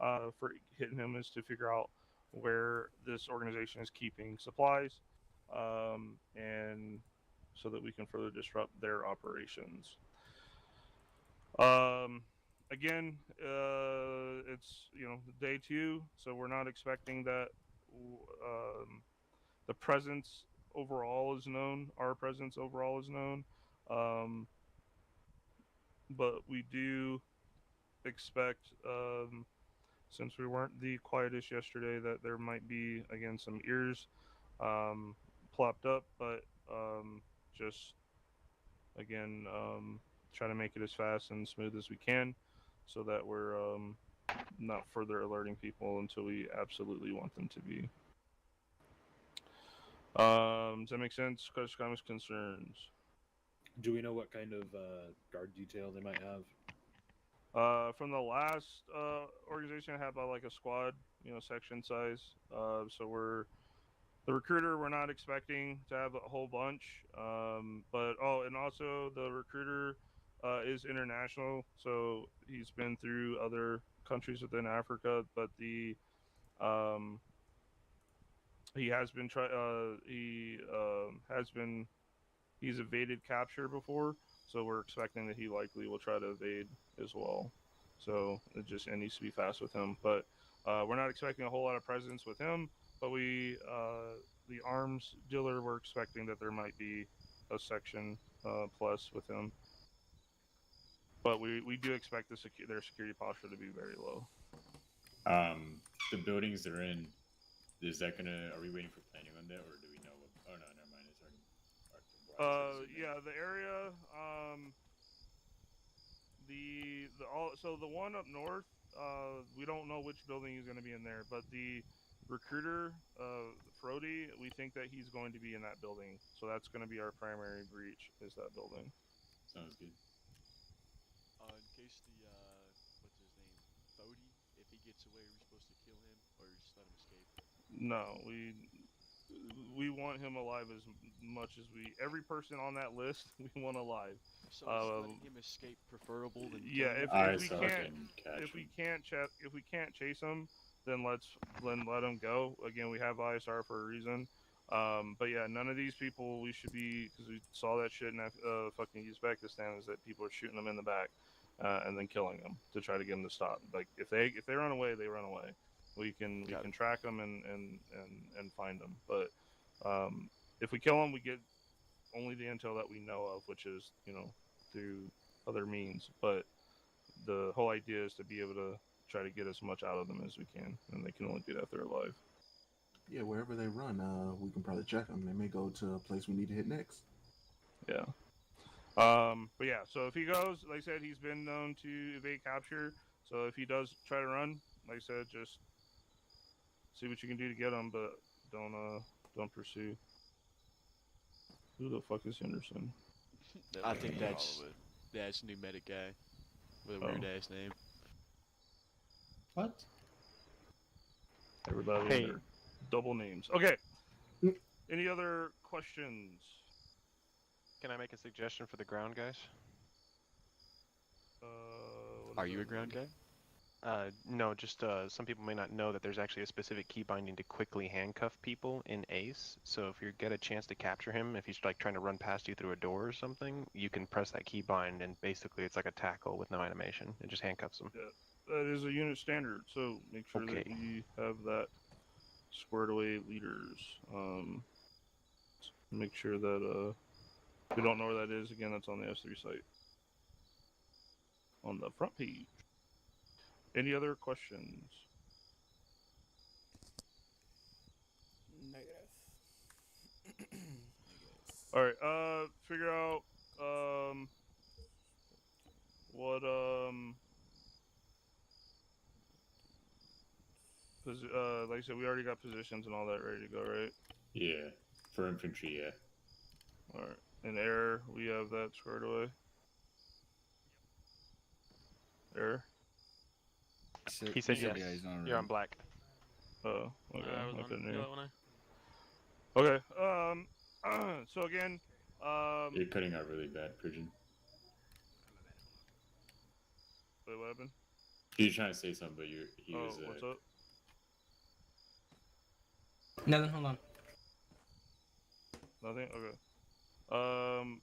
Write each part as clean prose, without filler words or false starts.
for hitting him is to figure out where this organization is keeping supplies, and so that we can further disrupt their operations. Um, Again, it's day two, so we're not expecting that the presence overall is known. Our presence overall is known, um, but we do expect, since we weren't the quietest yesterday, that there might be again some ears plopped up, but just again, try to make it as fast and smooth as we can, so that we're not further alerting people until we absolutely want them to be. Does that make sense? Questions, comments, concerns? Do we know what kind of guard detail they might have? From the last organization, I had about like a squad, section size. So we're the recruiter. We're not expecting to have a whole bunch. But and also the recruiter is international, so he's been through other countries within Africa. But the he has been he's evaded capture before, so we're expecting that he likely will try to evade as well. So it needs to be fast with him. But we're not expecting a whole lot of presence with him. But the arms dealer, we're expecting that there might be a section plus with him. But we do expect their security posture to be very low. The buildings they're in, is that gonna? Are we waiting for planning on that, or do we know what? Oh no, never mind. It's already. Yeah, the area, so the one up north, we don't know which building he's going to be in there, but the recruiter, Frody, we think that he's going to be in that building, so that's going to be our primary breach, is that building. Sounds good. In case the what's his name, Thody, if he gets away, are we supposed to kill him or just let him escape? No, we want him alive as much as every person on that list we want alive. So is letting him escape preferable than Yeah, killing him? if we can't chase him, then let him go. Again, we have ISR for a reason. But yeah, none of these people we should be, because we saw that shit in fucking Uzbekistan, is that people are shooting them in the back and then killing them to try to get them to stop. Like if they run away, they run away. We can track them and find them. But if we kill them, we get only the intel that we know of, which is through other means. But the whole idea is to be able to try to get as much out of them as we can, and they can only do that if they're alive. Yeah, wherever they run, we can probably check them. They may go to a place we need to hit next. Yeah. But yeah, so if he goes, like I said, he's been known to evade capture. So if he does try to run, like I said, just see what you can do to get him, but don't pursue. Who the fuck is Henderson? I think that's new medic guy with a weird ass name. What? Everybody their double names. Okay. Any other questions? Can I make a suggestion for the ground guys? Are you a ground guy? No, just some people may not know that there's actually a specific key binding to quickly handcuff people in Ace. So if you get a chance to capture him, if he's like trying to run past you through a door or something, you can press that key bind, and basically it's like a tackle with no animation. It just handcuffs him. Yeah, that is a unit standard. So make sure that we have that squared away, leaders. Make sure that if we don't know where that is, again, that's on the S3 site on the front page. Any other questions? Negative. All right. Figure out what like I said, we already got positions and all that ready to go, right? Yeah, for infantry, yeah. All right. In air, we have that squared away. Air. He said yes. You're on black. Oh, okay. I was on yellow when Okay. So again, you're cutting out really bad, Pigeon. Wait, what happened? He's trying to say something, but he Oh, was. what's up? Nothing, hold on. Nothing? Okay.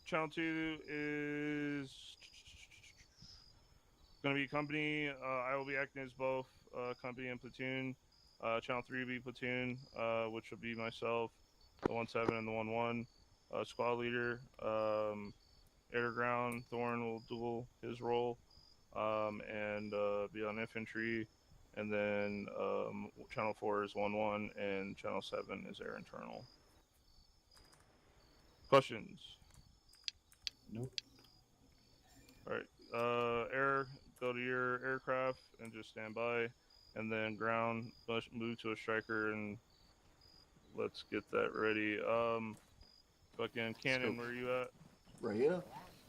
Channel 2 is going to be company. I will be acting as both company and platoon. Channel 3 will be platoon, which will be myself, the 1-7 and the 1-1. Squad leader, air to ground. Thorn will dual his role and be on infantry. And then Channel 4 is 1-1, and Channel 7 is air internal. Questions? Nope. All right. Air, go to your aircraft and just stand by. And then ground, move to a striker and let's get that ready. Fucking Cannon, where are you at? Right here.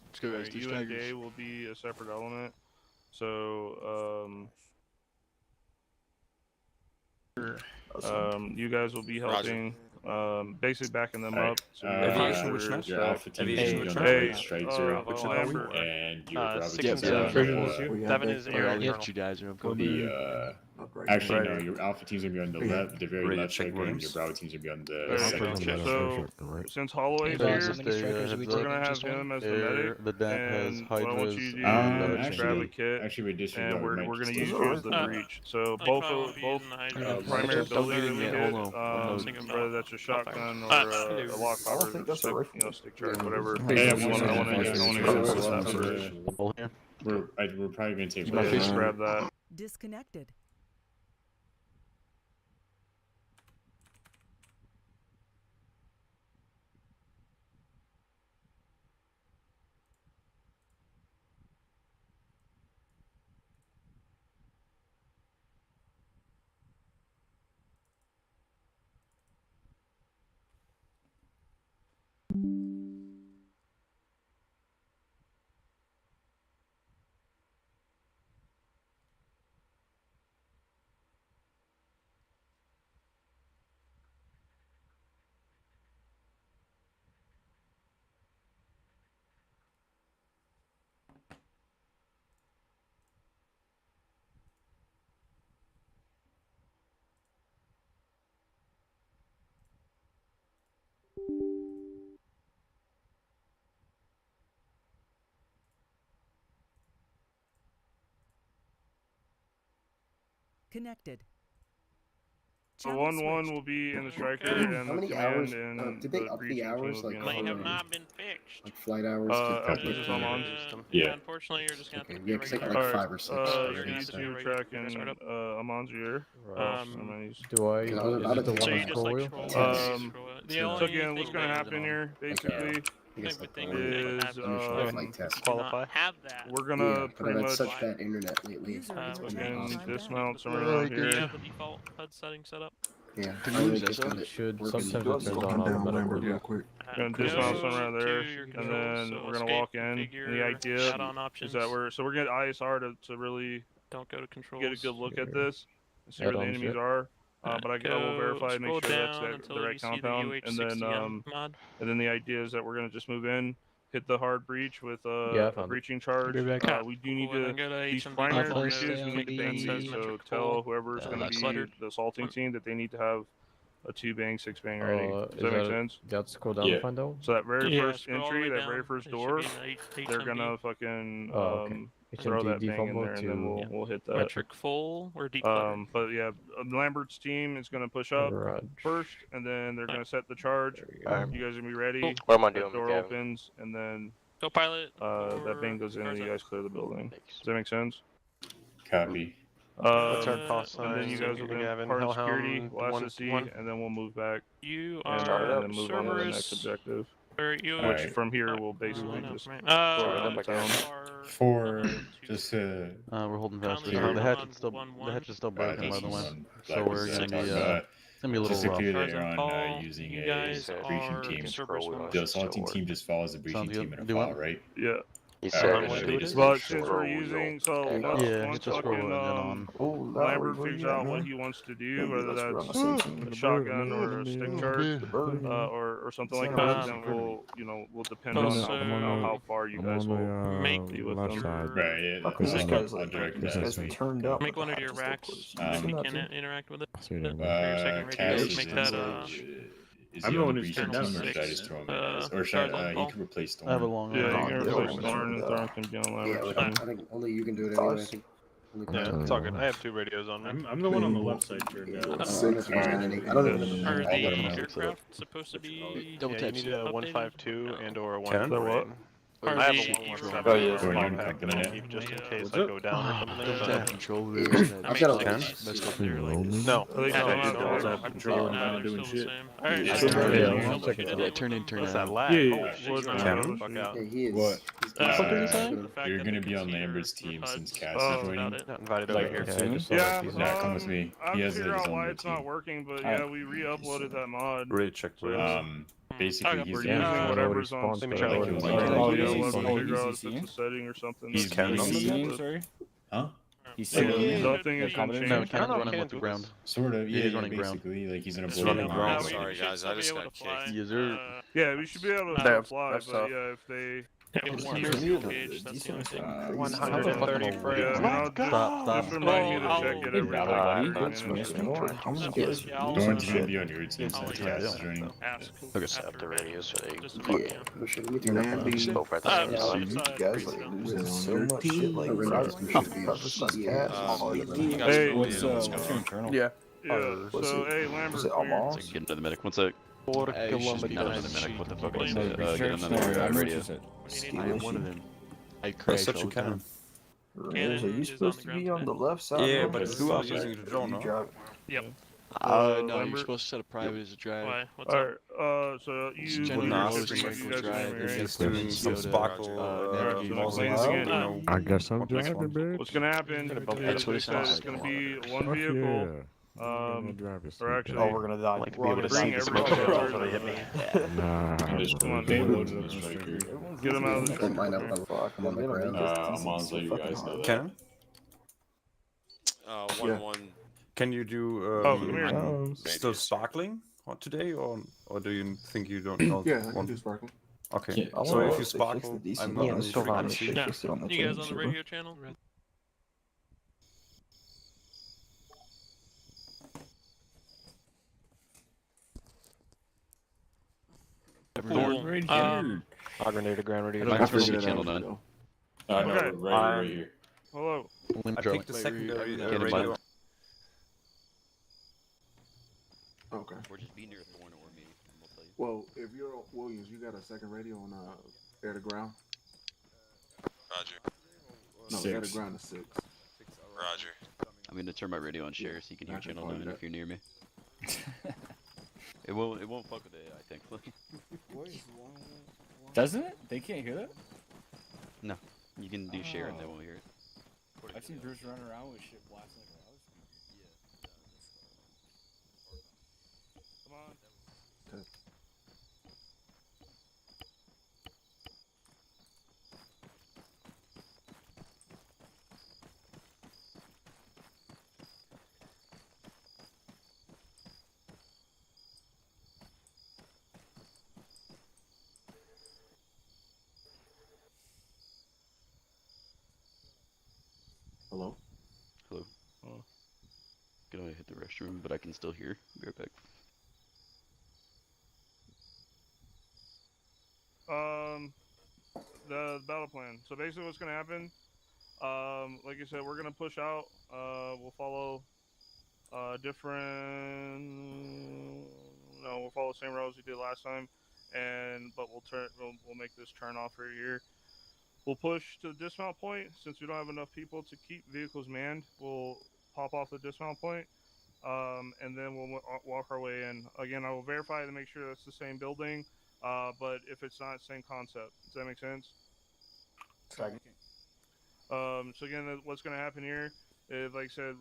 Let's go, guys. Alright, you and Day will be a separate element. So, you guys will be helping, basically backing them Alright, up. So Aviation, which match? Your Alpha team is Aviation, going to which be on match? the Strike Zero, Which Lambert. and your Bravo 6 team and is on 7. the. 7 is air I'll internal. get you guys. Actually, Right. no. Your Alpha team's gonna be on the Yeah. left, the very Ready to left check striker, and rooms? your Bravo team's gonna be on the Alright, second. so since Holloway's Hey, here, boss, how many strikers are we we're taking? gonna have Just one? him as the medic. The Dant has And what I want Hydras. you to do and is grab a kit, Actually, we disregard. and we're might gonna just use use you as the Uh, breach. So I both probably won't be using the Hydra. primary Don't building get that in we yet, hit, hold on. whether that's a shotgun or hello. a lock I don't cover, think that's a stick, rifle. stick charge, whatever. Yeah, I wanna use that first. We're probably gonna take. Keep my So face just on. grab that. Disconnected. Connected. The 1-1 will be in the striker, and How the many command hours? and Did they the up the breaching team hours, will be like, in May the have um, not been fixed. Like flight hours? This is online. Yeah. Unfortunately, you're just gonna have to Yeah, do 'cause I got regular. like 5 or 6. you're You gonna have to do two regular tracking startup. Amon's here. Do I? Yeah, I was about Is it the to one So on you just scroll like wheel? scroll Yes. The So only So again, what's thing gonna that happen here, basically, I guess like thing is, that usual flight test. do not have that. we're Yeah, gonna but pretty I've had much such bad internet lately. User Uh, in your we're channel fucking timed out. dismount somewhere Well, around Do you here. have the default HUD setting set up? Yeah, Can I you really use just that got stuff? it Should working. sometimes Do I it just turns go on come down automatically. Lambert real quick? Gonna Go dismount somewhere out there, to your and controls, then so we're gonna escape, walk in. And the configure, idea add-on is options. that we're getting ISR to really Don't go to controls. get a good look at Here. this and see where the Add-ons, enemies yeah. are. But I will verify, scroll make sure that's down the until right you see compound, the and then UH-60M mod. and then the idea is that we're gonna just move in, hit the hard breach with Yeah, I a found it. breaching charge. Be right back. We do need Cool, and to then go to these HMD primary default breaches. mode, We need to click that be says to metric tell full. whoever's gonna that's be lettered. the assaulting team that they need to have a 2-bang 6-bang ready. Does Is that make that sense? You have to scroll down Yeah. to find out? So that very Yeah, first scroll all the entry, way that very down. first It should door, be in the they're HMD. gonna fucking Oh, okay. throw HMD that bang default in there, mode and then to we'll hit that. Metric full or declutter. But yeah, Lambert's team is gonna push up Raj. first, and then they're gonna set the charge. There we You go. guys are gonna be ready. What am I That doing, door Gavin? opens, and then Go pilot. that bang goes in, and you guys clear the building. Does that make sense? Copy. What's our Um, call and sign? then you guys will be Gavin? part of security, Hellhound we'll ask to see, 1-1. and then we'll move back You and, are then move on to the next Cerberus, objective. or you All Which right. from here we'll basically just right. throw it up you the town. are For to- just We're holding fast. Conley, you're The on hatchet's still 1-1. the hatchet's still broken by the way. So Black we're was, gonna be talking uh, about, it's gonna be a just little to clear rough. that you're Tarzan on Paul, using you a guys breaching are team. Cerberus The 1-1. assaulting team just follows the breaching Sounds team good. in a Do file, what? right? Yeah. He said But since we're using, so once, Yeah, once just roll fucking it and on. Lambert figures out what he wants to do, whether that's a shotgun or a stick charge, or something like that, then we'll, we'll depend on how far you guys will be with them. Right, yeah, This guy's I'll like, direct this that. guy's turned up. Make one of your racks if you can interact with it. Sweet, For man. your second radio, Cash make is that is I'm he the on one the who's breaching turned team, down or should I just throw him in as, or should Charles I, on he ball. could replace I have a Thorn. long Yeah, line. you can replace Thorn, and Thorn can be on Yeah, Lambert's like, team. I think only you can do it anyway. I think. Yeah, it's all good. I have 2 radios on me. I'm the one on the left side turned I down. don't even know. Are I'll let him the know. aircraft supposed to be Double Yeah, tap you need C. a 152 and or a Can? 148. Are I have the a aircraft 117 Oh, yeah, or Thorn, a you compact that coming I in? keep just in Yeah. case What's I up? go down or something. Double so- tap control That wheels. I've makes got a- sense. Can? Messed up. They're like, No. At least Yeah, I'm yeah, not yeah. there. I've control and I'm not doing shit. Alright, Yeah, so yeah, you yeah, know one what you second. did Yeah, with turn in, them, turn but What's out. that lag? Yeah, Holy yeah. shit, What's you're that? not Can? the fuck out. Yeah, he is. What? He's The got- fact You're that gonna the be on conceders Lambert's with team HUDs since is Cass about is joining. it. Not invited Like, over here. Okay, just Yeah, he's Nah, come with me. I He have has to his figure out own why little it's not team. working, but yeah, we re-uploaded that mod. Really check So, Basically, he's we're gonna using be whatever's on. Let me try to like, kill like, Yeah, oh, we'll he's have to easy. figure out if it's a setting or something. He's that easy. can- Sorry? Huh? He's Yeah, saying nothing has been No, changed. I don't Cannon's know, running Cannon's with the with us. ground. Sort of, Yeah, yeah, he's yeah, running ground. basically, like he's in a It's bloody running line. ground. we Sorry, should guys, still I be just able got to fly. kicked. Yeah, we should be able to That- fly, that's but tough. yeah, if they. With Yeah, your yeah, fuel yeah, gauge, that's the only thing. 130 for Yeah, it. no, just remind me to I'll- check it Hey, every Battle like Buddy. 30 That's minutes. missing. How many Yeah, guys? I'll, Thorn's gonna be on your team I'll since let Cass you is joining. ask Look at after the radios so they just to fuck fuck Yeah. you. Oh, shit, let me turn that Lamby, down. Spoke right Uh, there. so I'm you sorry, guys please like don't. losing On so your much shit. Like, team. Rise Oh, should be versus Cat. Hey, What's your internal? Yeah, Was so it- hey, Lambert, Was it weird. Amos? Get into the medic. One sec. Hey, you should be Not done. into the medic. What the fuck Please. is it? Get on the radio. What do you need? I am one of them. I That's crash such all a the time. cannon. Cannon Are you is supposed on to the be ground on the left side? Yeah, of but the who road? else using the drone, You no? drive- Yep. No, you're Lambert? supposed to set a private as a drive. Why? What's up? Alright, so you Generally, you're nah, always shipping, like you full guys are drive, doing, it's right? just Doing some Yoda, sparkle, navigation. balls balls Well, you know. I guess I'm What next driving, one? bitch. What's gonna happen That's is what they it said sounds it's gonna be one Fuck vehicle, yeah. or actually, Oh, we're gonna die. Like to We're be all able to gonna see bring the everybody smoke over. trails when they hit me. Nah. Come on, They dude. loaded up striker. Get them out of the Don't mind truck. that. Fuck, I'm on the ground. I'm on so you guys know that. Cannon? Yeah. Can you do Oh, come here. still sparkling today, or do you think you don't know? Yeah, I can want- do sparkle. Okay, Yeah. so I wonder if if you they fixed the sparkle, DC I'm button. not on the Still haven't frequency. fixed it on the You guys on the server. radio channel? Cool. I'll grenade to ground radio. I Mic's figured really it channel out. done. though. No, Okay. right here. Hello. I take the secondary Get him radio. up. Okay. We're just be near Thorn or me. We'll tell you. Well, if you're Williams, you got a second radio on air to ground. Roger. No, air to ground is 6. Roger. I'm gonna turn my radio on share so you can hear I can channel call you 9 that. if you're near me. It won't fuck with AI, thankfully. Doesn't it? They can't hear that? No. You can do share and they won't hear it. I've seen Bruce running around with shit blasting like a Come on. Hello? Hello. Oh. Gonna hit the restroom, but I can still hear. Be right back. The battle plan. So basically, what's gonna happen? Like I said, we're gonna push out. We'll follow different. No, we'll follow the same roads we did last time, but we'll make this turn off right here. We'll push to the dismount point. Since we don't have enough people to keep vehicles manned, we'll pop off the dismount point, and then we'll walk our way in. Again, I will verify to make sure that's the same building, but if it's not, same concept. Does that make sense? So again, what's going to happen here is, like I said,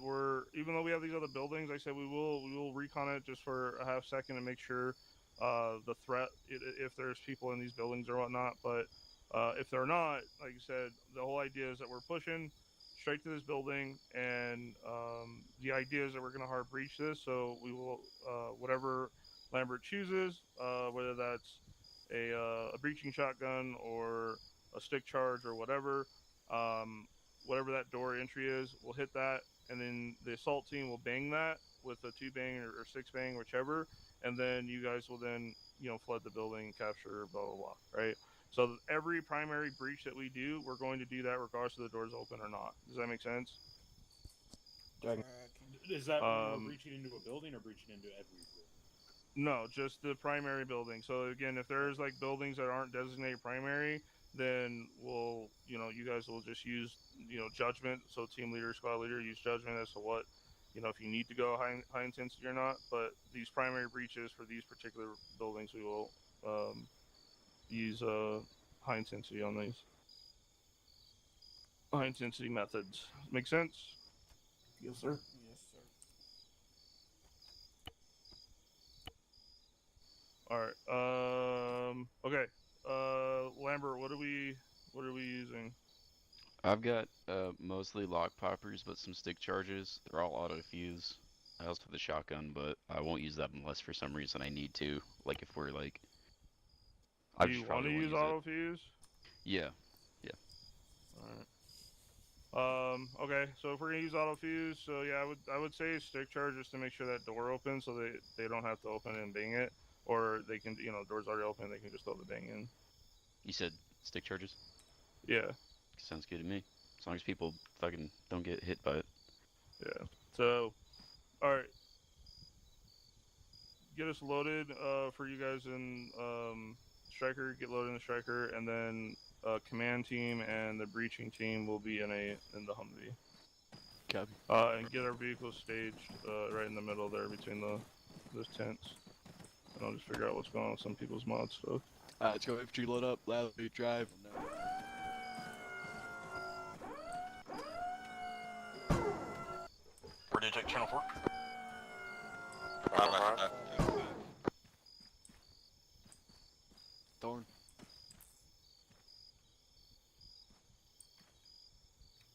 even though we have these other buildings, like I said, we will recon it just for a half second to make sure the threat, if there's people in these buildings or whatnot. But If they're not, like you said, the whole idea is that we're pushing straight to this building, and the idea is that we're going to hard breach this. So we will, whatever Lambert chooses, whether that's a breaching shotgun or a stick charge or whatever, whatever that door entry is, we'll hit that, and then the assault team will bang that with a 2-bang or 6-bang, whichever, and then you guys will then, flood the building, capture, blah blah blah, right? So every primary breach that we do, we're going to do that regardless of the doors open or not. Does that make sense? Is that when we're breaching into a building or breaching into every building? No, just the primary building. So again, if there's like buildings that aren't designated primary, then we'll, you guys will just use, judgment. So team leader, squad leader, use judgment as to what, if you need to go high intensity or not. But these primary breaches for these particular buildings, we will use high intensity on these. High intensity methods. Make sense? Yes, sir. Yes, sir. All right. Okay. Lambert, what are we using? I've got mostly lock poppers, but some stick charges. They're all auto fuse. I also have the shotgun, but I won't use that unless for some reason I need to. Like if we're like, Do you want to use auto fuse? Yeah. Yeah. All right. Okay. So if we're gonna use auto fuse, so yeah, I would say stick charge just to make sure that door opens, so they don't have to open it and bang it, or they can, door's already open, they can just throw the bang in. You said stick charges? Yeah. Sounds good to me. As long as people fucking don't get hit by it. Yeah. So, all right. Get us loaded for you guys in Striker. Get loaded in the Striker, and then command team and the breaching team will be in the Humvee. Copy. And get our vehicles staged right in the middle there between those tents. And I'll just figure out what's going on with some people's mod stuff. Alright, let's go infantry load up, loud drive. Where do you take channel 4? Thorn.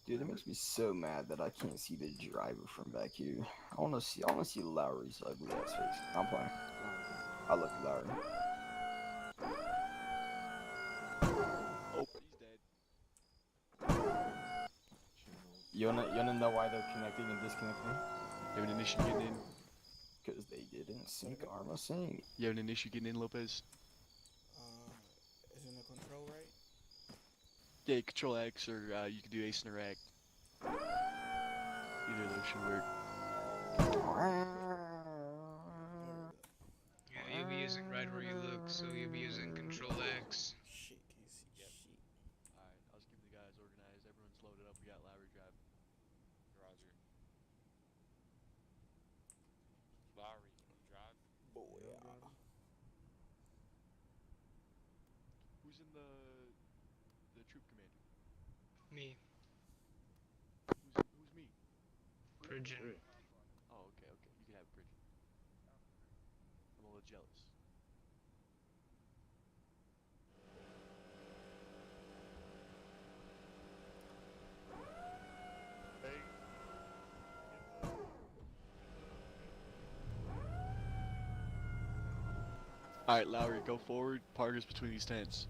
Dude, it makes me so mad that I can't see the driver from back here. I wanna see Lowry's ugly ass face. I'm playing. I love you, Lowry. Oh, he's dead. You wanna know why they're connecting and disconnecting? You having an issue getting in? Because they didn't sync Arma sync. You having an issue getting in, Lopez? Isn't the control right? Yeah, control X, or you can do ace and rack. Either of those should work. Yeah, you'll be using right where you look, so you'll be using control X. Shit, can't see shit. Alright, I was keeping the guys organized. Everyone's loaded up. We got Lowry driving. Roger. Lowry, can you drive? Boy, yeah. Who's in the troop commander? Me. Who's me? Bridget. Oh, okay. You can have Bridget. I'm a little jealous. Alright, Lowry, go forward. Parker's between these tents.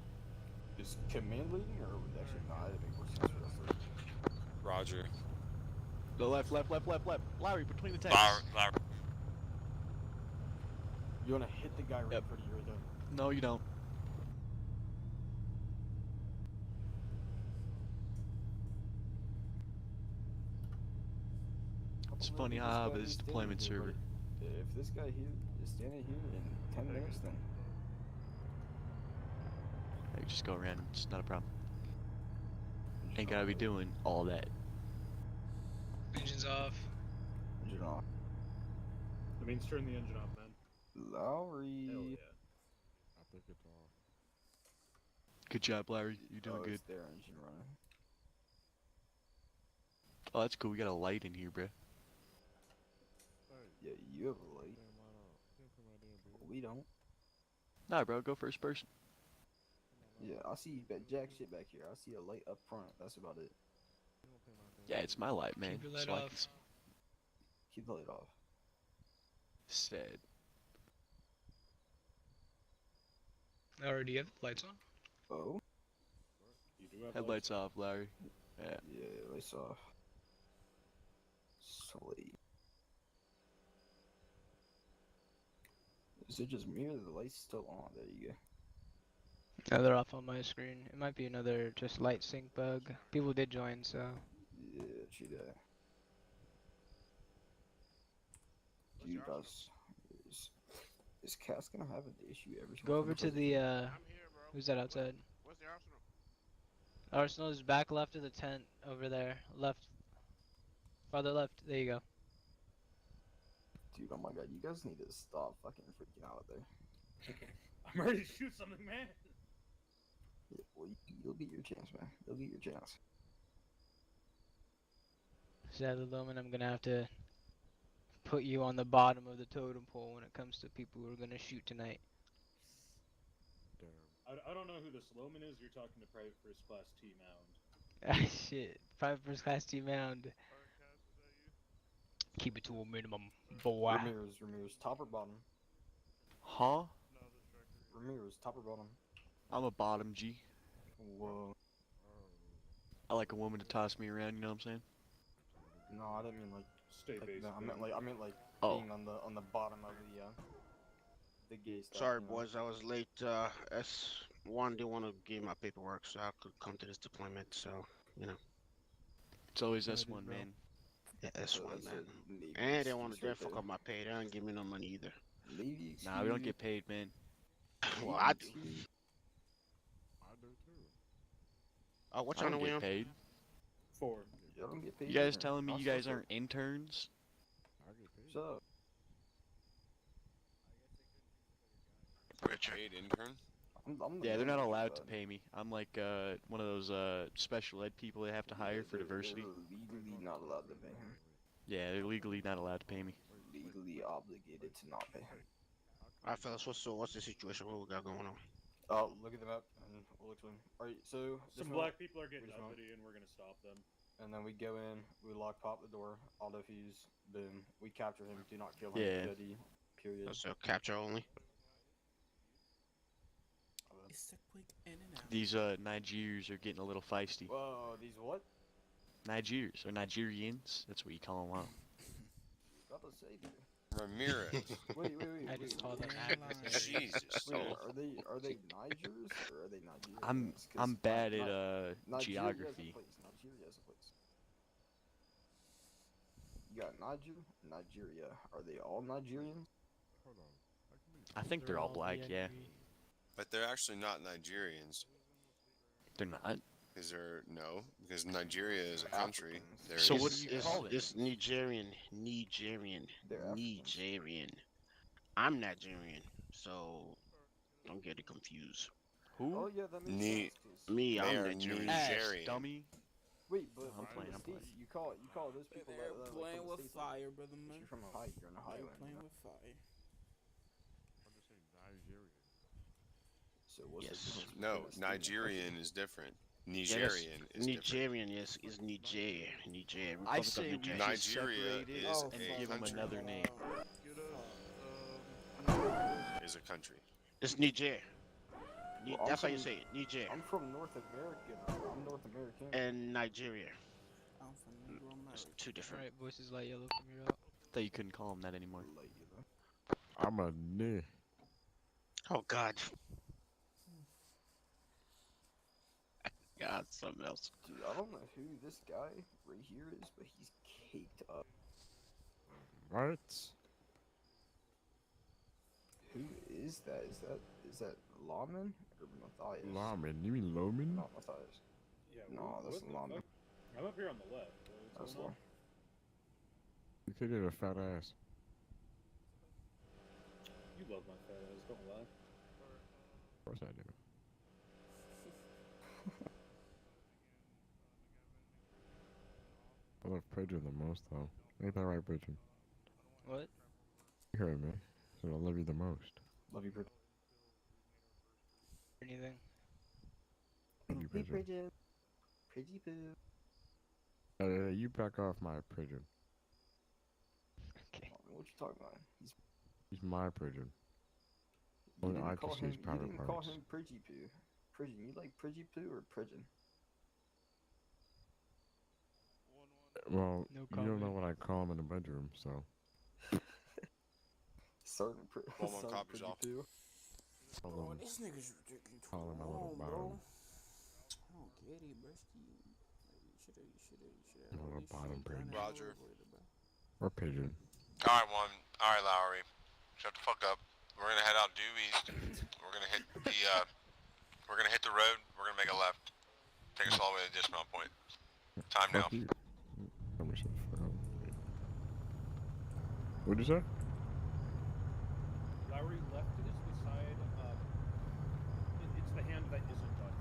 Is command leading or actually no? I think we're sense for the first. Roger. The left. Lowry, between the tents. Lowry. You wanna hit the guy right pretty here though? No, you don't. It's funny how this deployment server. If this guy here is standing here in 10 minutes, then Hey, just go around. It's not a problem. Ain't gotta be doing all that. Engine's off. engine off. That means turn the engine off, man. Lowry. Hell yeah. I think it's off. Good job, Larry. You're doing good. It's their engine running. Oh, that's cool. We got a light in here, bruh. Yeah, you have a light. We don't. Nah, bro. Go first person. Yeah, I see jack shit back here. I see a light up front. That's about it. Yeah, it's my light, man. Keep your light so I can off. Keep the light off. Said. Alright, do you have the lights on? Oh? You do have Headlights off, Larry. Yeah. Yeah, lights off. Sweet. Is it just me or the light's still on? There you go. No, they're off on my screen. It might be another just light sync bug. People did join, so. Yeah, true that. Dude, is Cass gonna have an issue every Go over to the, who's that outside? Where's the arsenal? Arsenal is back left of the tent, over there. Left. Farther left. There you go. Dude, oh my god, you guys need to stop fucking freaking out there. I'm ready to shoot something, man. Yeah, well, you'll get your chance, man. You'll get your chance. Sadly, Loman, I'm gonna have to put you on the bottom of the totem pole when it comes to people who are gonna shoot tonight. I don't know who this Loman is. You're talking to Private First Class T Mound. Shit. Private First Class T Mound. Keep it to a minimum, boy. Ramirez, top or bottom? Huh? Ramirez, top or bottom? I'm a bottom G. Whoa. I like a woman to toss me around, you know what I'm saying? No, I didn't mean like. Stay like, basic. no, I meant like Oh. being on the bottom of the gay stuff. Sorry, you know? boys, I was late. S1 didn't want to give my paperwork, so I could come to this deployment. So, you know. It's always S1, man. Yeah, S1, man. Navy And they want to excuse right fuck there. up my pay. They don't give me no money either. Navy Nah, we don't excuse. get paid, man. Well, I do. Excuse. What's I on the don't wheel? get paid. 4. Y'all don't get paid You guys either. telling me I'll you guys suffer. aren't interns? Shut up. Paid intern? I'm the Yeah, they're not manager, allowed to bud. pay me. I'm like one of those special ed people they have to hire for They're diversity. legally not allowed to pay him. Yeah, they're legally not allowed to pay me. Legally obligated to not pay him. Alright, fellas, what's the situation? What we got going on? Oh, look at the map and we'll explain. Alright, so Some this black map, people are getting we just uppity, and we're gonna stop them. and then we go in, we lock pop the door, auto fuse, boom. We capture him, do not kill him. Yeah. Ready, period. So capture only. These Nigerians are getting a little feisty. Whoa, these what? Nigerians or Nigerians? That's what you call them. Wow. Got to say, dude. Ramirez. Wait. I just called them Jesus. Wait, are they Nigers or are they Nigerians? 'Cause I'm bad Ni- at Nigeria as a geography. place, Nigeria as a place. You got Nigeria. Are they all Nigerians? I think they're all black. Yeah, But they're actually not Nigerians. they're not. Is there no? Because Nigeria is a country. Africans. There So is- what do you call it? It's Nigerian. They're Africans. Nigerian. I'm Nigerian, so don't get it confused. Who? Oh yeah, that makes Ni- sense. 'cause- Me, They I'm are Nigerian. Ass, dummy. Wait, but I'm playing, in the I'm States, playing. you call those people They're that like, playing from the with States, like, fire, brother if man. you're from Ohio, you're an They're Ohioan. playing You know? with fire. So what's the Yes. difference No, between a state and a Nigerian is different. Nigerian is Nigerian is Niger. Niger. I Republic of say we Niger. should Nigeria separate it is and a give them country. another name. Is a country. It's Niger. Well, I'm That's how you from- say it. Niger. I'm from North America. I'm North American. And Nigeria. I'm from Negro It's America. two different. Alright, voices light yellow from your out. Thought you couldn't call them that anymore. Like, you know. I'm a nigga. Oh God. God, something else. Dude, I don't know who this guy right here is, but he's caked up. Right? Who is that? Is that Lawman or Matthias? Lawman. You mean Loman? Not Matthias. Yeah. No, that's what the Lawman. fuck? I'm up here on the left. That's What's going on? You could get a fat ass. You love my fat ass. Don't lie. Of course I do. I love Pedro the most, though. Ain't that right, Pedro? What? You heard me. So I love you the most. Love you, Bert. Anything? Pretty Hey, pigeon. Pretty poo. You back off my pigeon. Okay. What you talking about? He's my pigeon. You Only I didn't can call see him. his You private didn't call parts. him Pridgy Poo. Pigeon. You like Pridgy Poo or Pigeon? Well, No you don't know comment. what I call him in the bedroom, so. Sergeant Pull one copies Pridgy off. Poo. Call him, This nigga's ridiculous. call him my little bottom. I don't get it, broski. You shoulda. My little bottom pigeon. Roger. Or pigeon. Alright, one. Alright, Lowry. Shut the fuck up. We're gonna head out due east. We're gonna hit the road. We're gonna make a left. Take us all the way to the dismount point. Time now. Fuck you. Let me shut the fuck up. What'd you say? Lowry, left is the side. It's the hand that isn't done.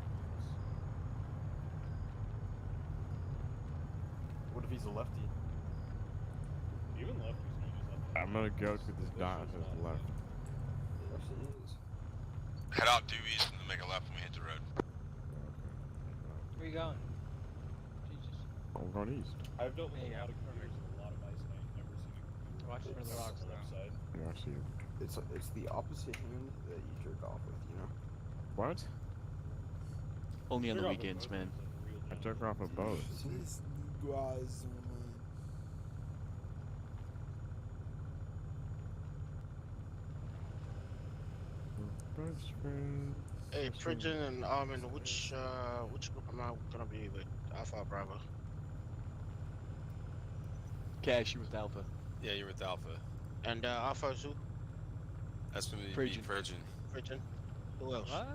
What if he's a lefty? Even lefties can use left. I'm gonna go to this dot to the left. It actually is. Head out due east and then make a left when we hit the road. Where you going? Jesus. I'm going east. I've dealt with a Yeah, lot of computers and a lot of mice, and I've never seen a Watch for the rocks, left though. side. Yeah, I see it. It's the opposite hand that you jerk off with, you know. What? Only on the Jerk off with weekends, both man. hands is a real I gem. took off of both. This guy's man. Best friend. Hey, Pigeon and Armin, which group am I gonna be with? Alpha Bravo. Cash, you with Alpha. Yeah, you're with Alpha. And Alpha is who? That's gonna be Virgin. Virgin. Pigeon. Who else? What?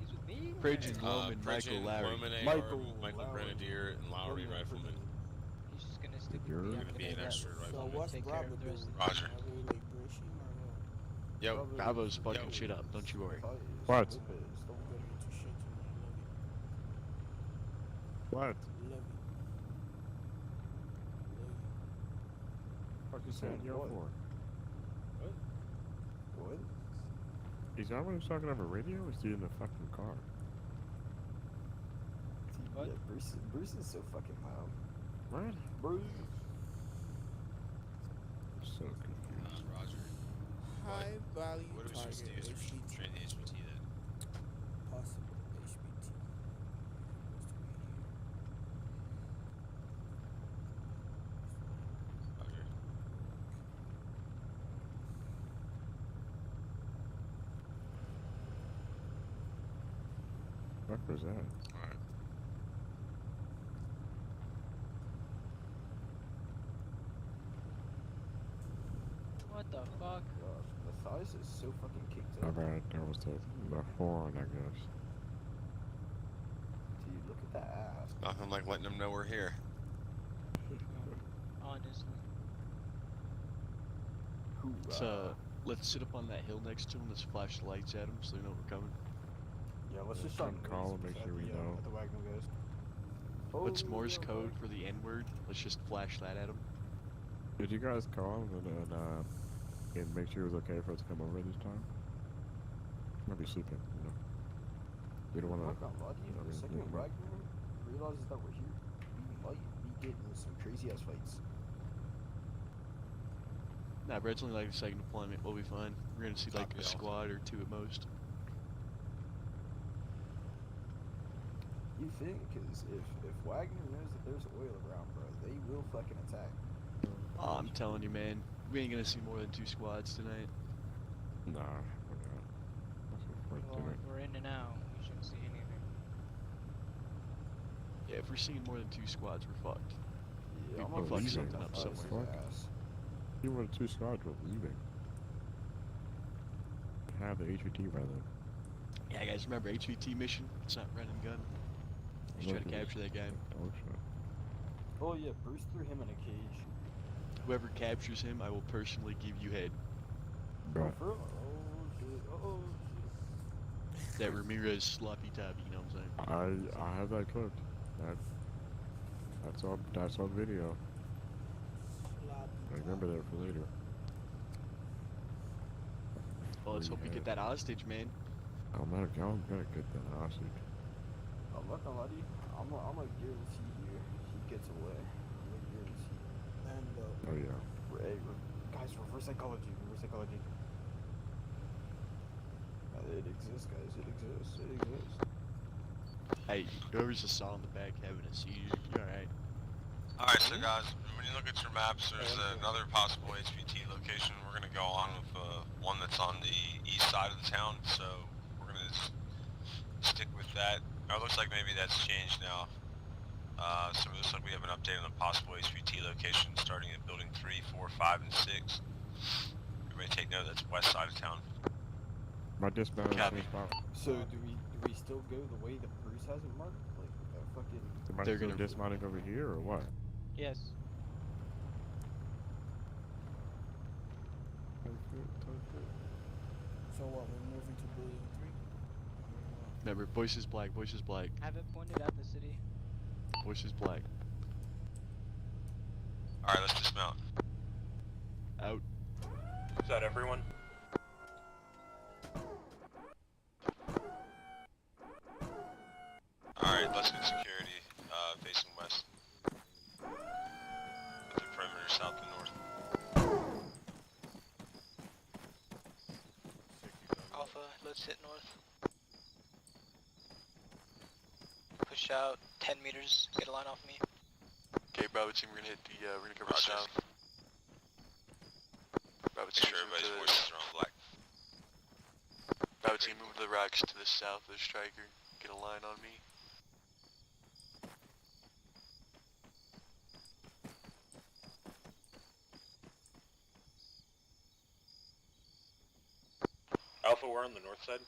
He's with me? Bridget, Okay. Loman, Michael, Virgin, Larry. Loman AR, Michael, Michael Lowry. Grenadier, and Lowry Rifleman. He's just gonna stick You're with me. gonna I'm be an gonna extra So rifleman. what's take care Bravo of the rest doing? of Roger. Are they like brushing or what? Yo, Bravo's fucking shit up, don't you worry. What? Don't get into shit tonight. What? Love you. Love you. Fuck you saying yo What? for? What? Is that what he's talking over radio? Or is he in the fucking car? What? Yeah, Bruce is so fucking loud. What? Bruce. I'm so confused. Roger. High value What are we supposed target to do? HBT. Train the HBT then. Possible HBT. Roger. What was that? Alright. What the fuck? Gosh, Matthias is so fucking kicked up. Alright, that was the horn, I guess. Dude, look at that ass. Nothing like letting them know we're here. Honestly. Let's sit up on that hill next to him. Let's flash the lights at him so they know we're coming. Yeah, let's Yeah, just try keep and calm, raise make at sure we the, know. At the Wagner guys. What's Oh, Morse yeah, code for the N-word? Let's just flash that at him. Did you guys call him and make sure it was okay for us to come over this time? Might be sleeping, you know. We don't I'm wanna. not gonna lie to you, I the mean, second yeah, Wagner realizes that we're here, we might be getting in some crazy ass fights. Nah, Brett's only like the second deployment. We'll be fine. We're gonna see like Copy, a Alpha. squad or two at most. You think? Because if Wagner knows that there's oil around, bro, they will fucking attack. I'm telling you, man. We ain't gonna see more than 2 squads tonight. Nah, we're not. That's what we're Well, doing. if we're in and out, we shouldn't see anything. Yeah, if we're seeing more than 2 squads, we're fucked. Yeah, We I'm fucked gonna something up Matthias' somewhere. ass. You wanted 2 squads were leaving. Have the HVT by then. Yeah, guys, remember HVT mission? It's not run and gun. Just try to Look at capture that guy. Oh shit. Oh yeah, Bruce threw him in a cage. Whoever captures him, I will personally give you head. But For real? Oh shit, oh shit. That Ramirez sloppy toppy, you know what I'm saying? I have that clipped. That's on video. I remember that for later. Well, let's hope we get that hostage, man. I'm gonna get that hostage. I'm not gonna lie to you. I'm gonna guarantee you he gets away. I'm gonna guarantee. And Oh yeah. guys, reverse psychology. Reverse psychology. It exists, guys. It exists. It exists. Hey, whoever's just saw in the back having a seizure, you're alright. Alright, so guys, when you look at your maps, there's another possible HVT location. We're gonna go on with one that's on the east side of the town, so we're gonna stick with that. It looks like maybe that's changed now. So it looks like we have an update on the possible HVT location starting at building 3, 4, 5, and 6. Everybody take note, that's west side of town. My dispatch Copy. spot. So do we still go the way that Bruce has it marked? Like that fucking. Am I still dismounting over here or what? Yes. So what? We're moving to building 3. Remember, voice is black, voice is black, Have it pointed at the city. voice is black. Alright, let's dismount. Out. Is that everyone? Alright, let's get security facing west. With the perimeter south and north. Alpha, let's hit north. Push out 10 meters, get a line off me. Okay, Bravo team, we're gonna hit the, we're gonna cover Roger. south. Bravo Make team, sure move everybody's to voices are on black. Bravo team, move to the rocks to the south of the striker. Get a line on me. Alpha, we're on the north side.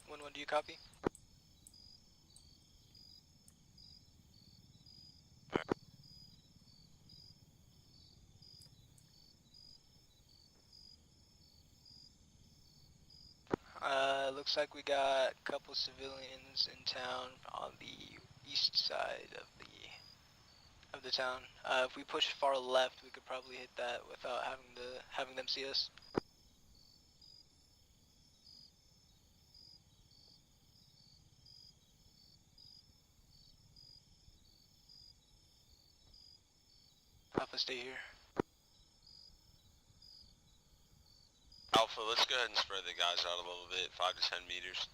When do you copy? Looks like we got a couple civilians in town on the east side of the town. If we push far left, we could probably hit that without having them see us. Alpha, stay here. Alpha, let's go ahead and spread the guys out a little bit, 5 to 10 meters.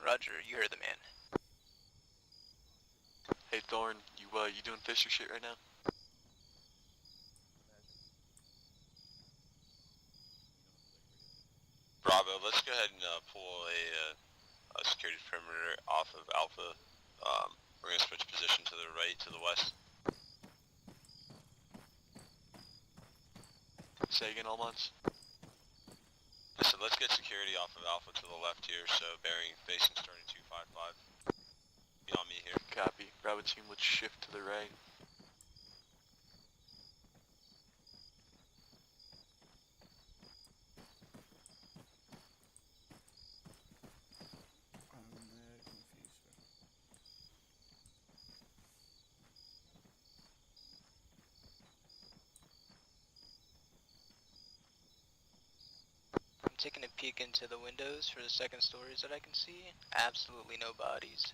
Roger, you heard the man. Hey Thorn, you doing Fisher shit right now? Bravo, let's go ahead and pull a security perimeter off of Alpha. We're gonna switch position to the right, to the west. Say again, Almans? So let's get security off of Alpha to the left here, so bearing facing starting 255. Be on me here. Copy. Bravo team, let's shift to the right. I'm mad confused. I'm taking a peek into the windows for the second stories that I can see. Absolutely no bodies.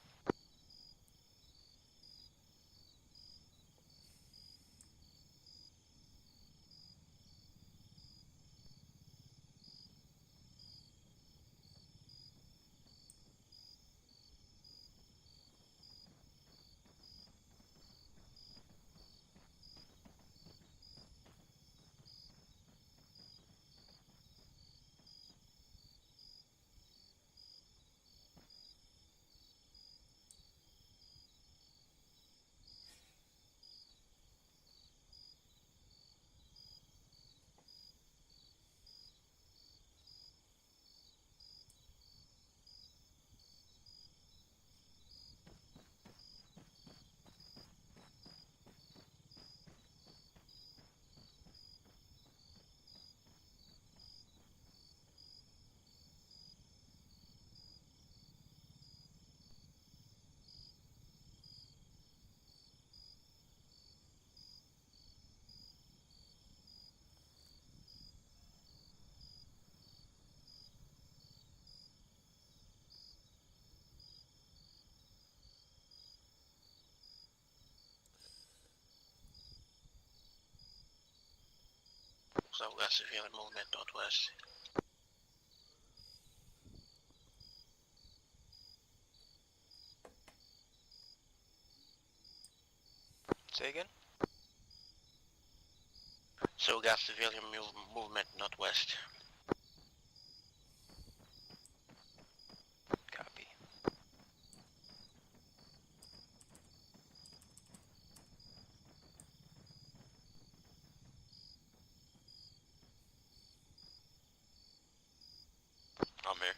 So we got civilian movement northwest. Say again? So we got civilian movement northwest. Copy. I'm here.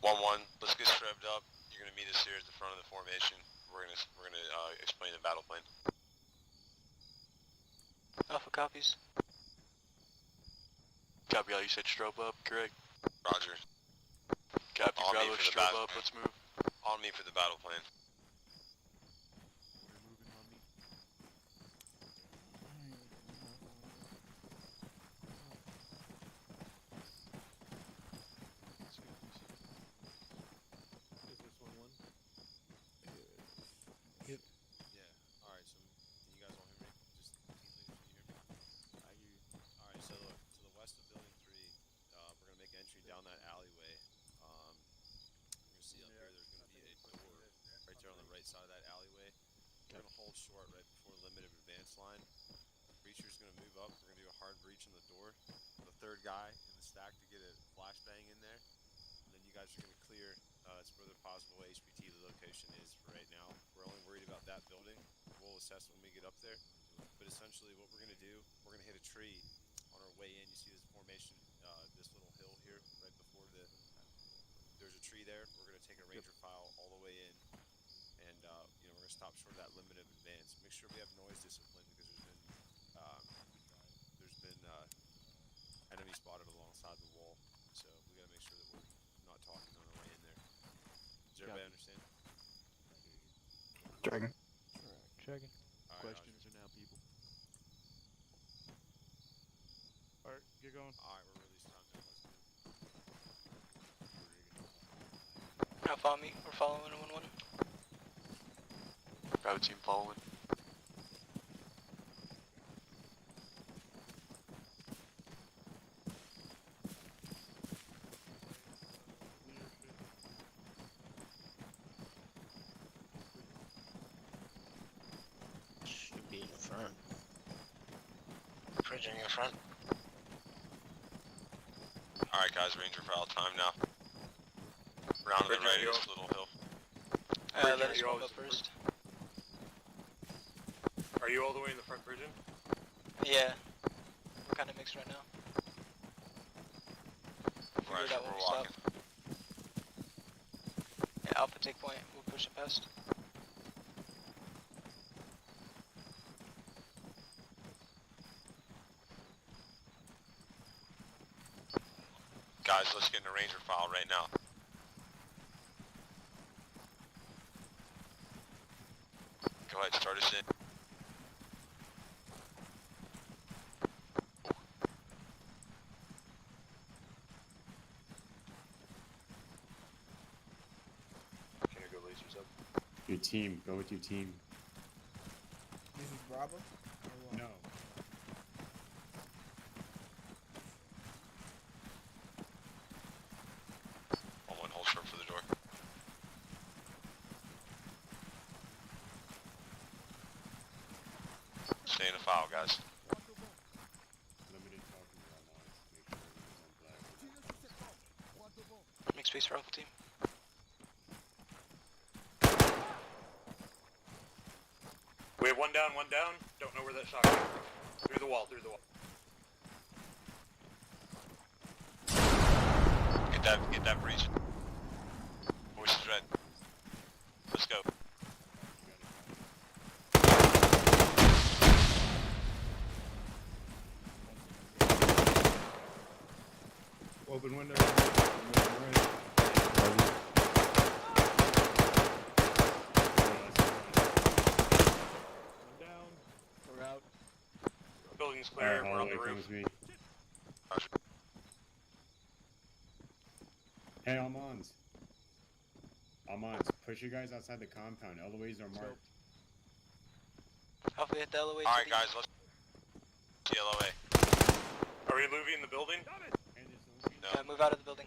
1-1, let's get strobed up. You're gonna meet us here at the front of the formation. We're gonna explain the battle plan. Alpha copies. Copy all, you said strobe up, correct? Roger. Copy, On me Bravo, for the strobe battle up, plan. let's move. On me for the battle plan. We're moving on me. Is this 1-1? Yep. Yeah. Alright, so can you guys all hear me? Just team leaders, can you hear me? I hear you. Alright, so look, to the west of building 3, we're gonna make entry down that alleyway. You're gonna see up here there's gonna be a door right there on the right side of that alleyway. We're gonna hold short right before the limit of advance line. Breacher's gonna move up, we're gonna do a hard breach in the door. The third guy in the stack to get a flashbang in there. And then you guys are gonna clear, it's further possible HPT the location is for right now. We're only worried about that building. We'll assess when we get up there. But essentially what we're gonna do, we're gonna hit a tree on our way in. You see this formation, this little hill here, right before there's a tree there. We're gonna take a ranger file all the way in. And we're gonna stop short of that limit of advance. Make sure we have noise discipline because there's been enemy spotted alongside the wall. So we gotta make sure that we're not talking on our way in there. Does everybody understand? Dragon. Checking. Questions are now, people. Alright, get going. Alright, we're release time now. Let's move. Alpha on me. We're following 1-1. Bravo team following. Should be in front. Bridging in front. Alright guys, ranger file time now. Round to the right of this little hill. Let us move up first. Are you all the way in the front, Bridget? Yeah. We're kind of mixed right now. Figure it out when we stop. Yeah, Alpha take point. We'll push it past. Guys, let's get in a ranger file right now. Go ahead, start us in. Can I go lasers up? Your team. Go with your team. This is Bravo? No. One hold short for the door. Stay in the file, guys. Limited talking around lines. Make sure everyone's on black. Make space for Alpha team. We have one down, one down. Don't know where that shot came from. Through the wall, through the wall. Get that breach. Voice is red. Let's go. Open window. One down. We're out. Building's clear, we're on the roof. Hey, Almans. Almans, push you guys outside the compound. Eloise are marked. Alpha hit the LOA. Alright guys, let's see LOA. Are we moving the building? No. Yeah, move out of the building.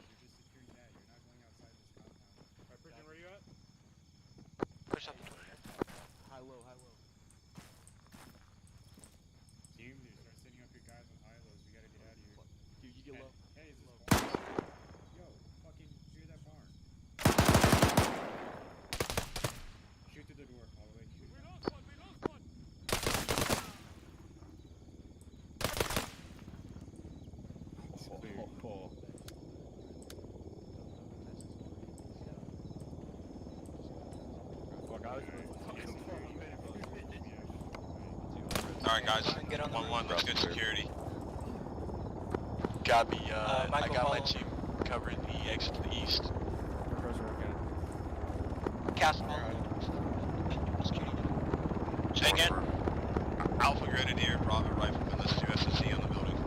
Alright, Bridget, where you at? Push up the door. High low, high low. Team, dude, start setting up your guys on high lows. We gotta get out of here. Dude, you get low. Hey, is this barn? Yo, fucking shoot that barn. Shoot through the door, all the way. Shoot. We lost one, we lost one! Alright guys, 1-1, let's get security. Copy, I got my team covering the exit to the east. Castle. Say again? Alpha Grenadier, Bravo Rifleman, let's do SSE on the building.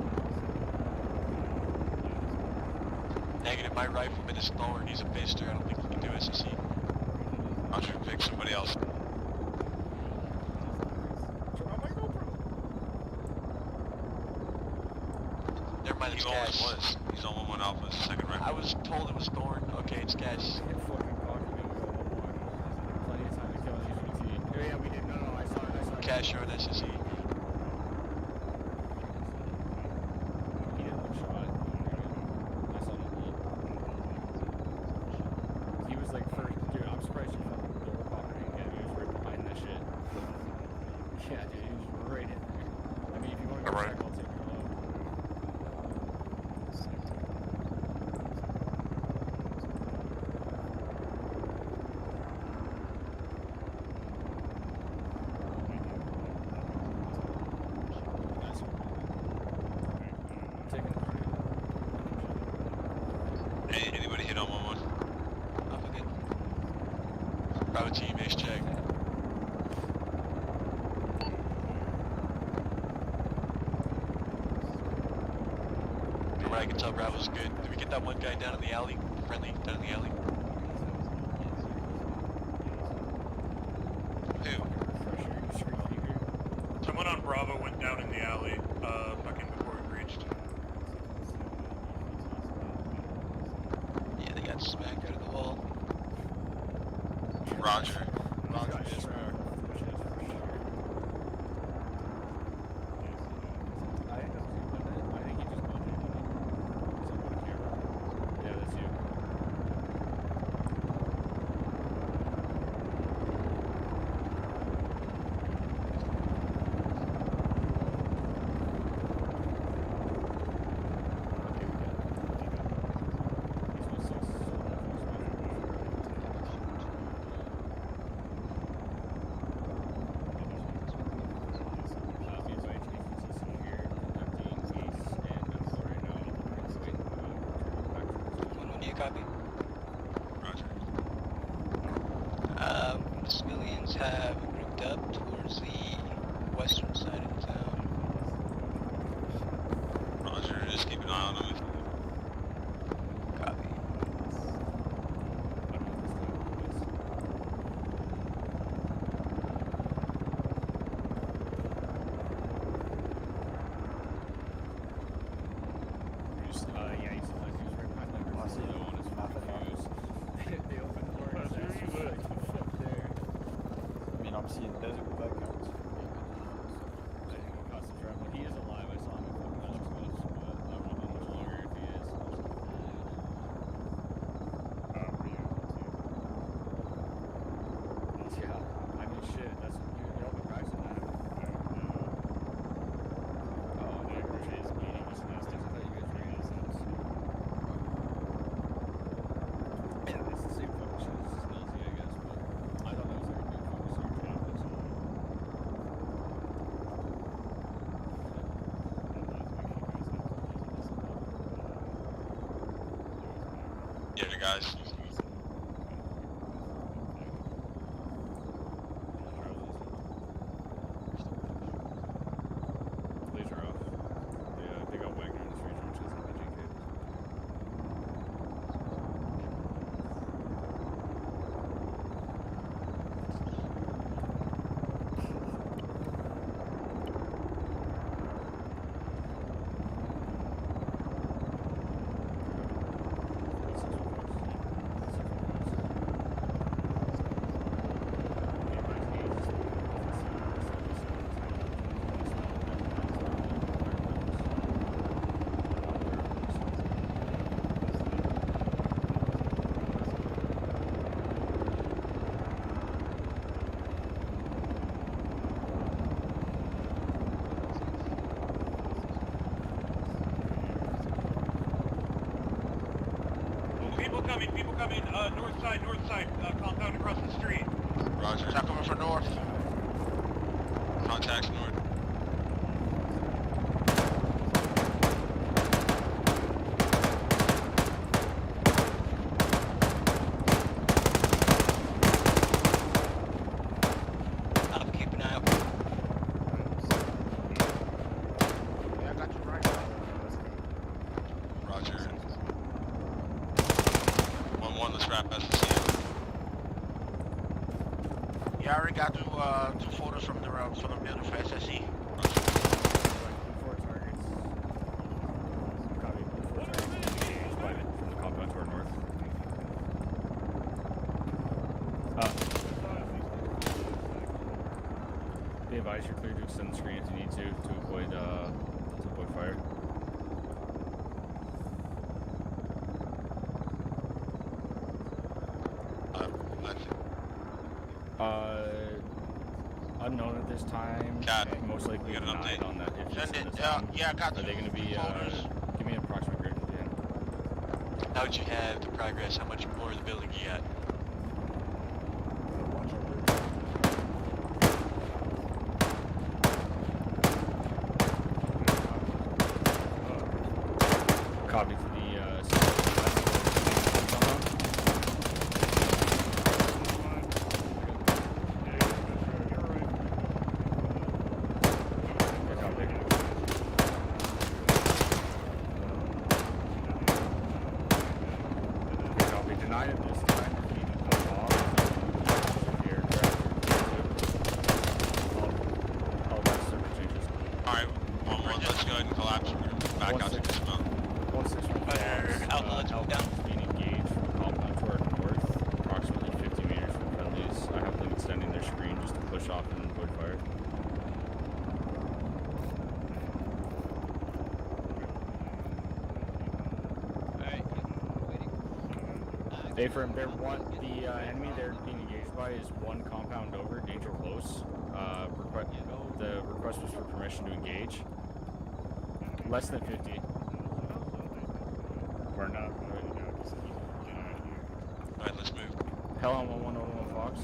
Negative, my rifleman is slower and he's a fister. I don't think he can do SSE. Roger, pick somebody else. Never mind, it's He always Cash. was. He's on 1-1 Alpha, it's the second rifle. I was told it was Thorn. Okay, it's Cash. Cash, you're on SSE. He was like first, dude, I'm surprised you fucking door popping again. He was right behind that shit. Yeah, dude, he was right in there. I mean, if you want to go check, I'll take your load. Hey, anybody hit on 1-1? I'm good. Bravo team, ace check. From what I can tell, Bravo's good. Did we get that one guy down in the alley? Friendly, down in the alley? Who? Someone on Bravo went down in the alley, fucking before we reached. Yeah, they got smacked out of the wall. Roger. Roger, yes, bro. Yeah, that's you. Copy. Roger. The civilians have grouped up towards the western side of the town. Roger, just keep an eye on them. Copy. Yeah, he's right behind that. I see the one is confused. They opened the door and That's there's really like flip there. I mean, I'm seeing desert with that counts. Across the track. He is alive. I saw him in fucking Alex Woods, but I don't know how much longer if he is. Yeah, I mean, shit. That's you open cracks in that. Oh, no, your chase meeting was last time. I thought you guys were in this. Yeah, it's the same fucking shit as Nazi, I guess, but I thought that was like a new focus on your traffic, so. Yeah, the guys. Laser off. Yeah, they got Wagner in this region, which isn't the GK. People coming, north side, compound across the street. Roger. Yeah, I already got two photos from the building for SSE. Four targets. Copy. 4 targets engaged by from the compound to our north. Be advised you're clear to extend the screen if you need to avoid fire. Unknown at this time. Most likely denied on that. If Send it's it. yeah, I got Are they going to be? Give me an approximate grade at the end. How'd you have the progress? How much more of the building you got? Copy to the denied at this time. If you need to pull off, the aircraft. All that circumstances. Alright, 1-1, let's go ahead and collapse. We're going to back out to dismount. 1-6-1 Alpha being engaged from the compound to our north, approximately 50 meters from friendlies. I have them extending their screen just to push off and avoid fire. They firm. The enemy they're being engaged by is one compound over, danger close. The request was for permission to engage. Less than 50. We're not ready now. Just keep getting out of here. Alright, let's move. Hell on 1101 Fox.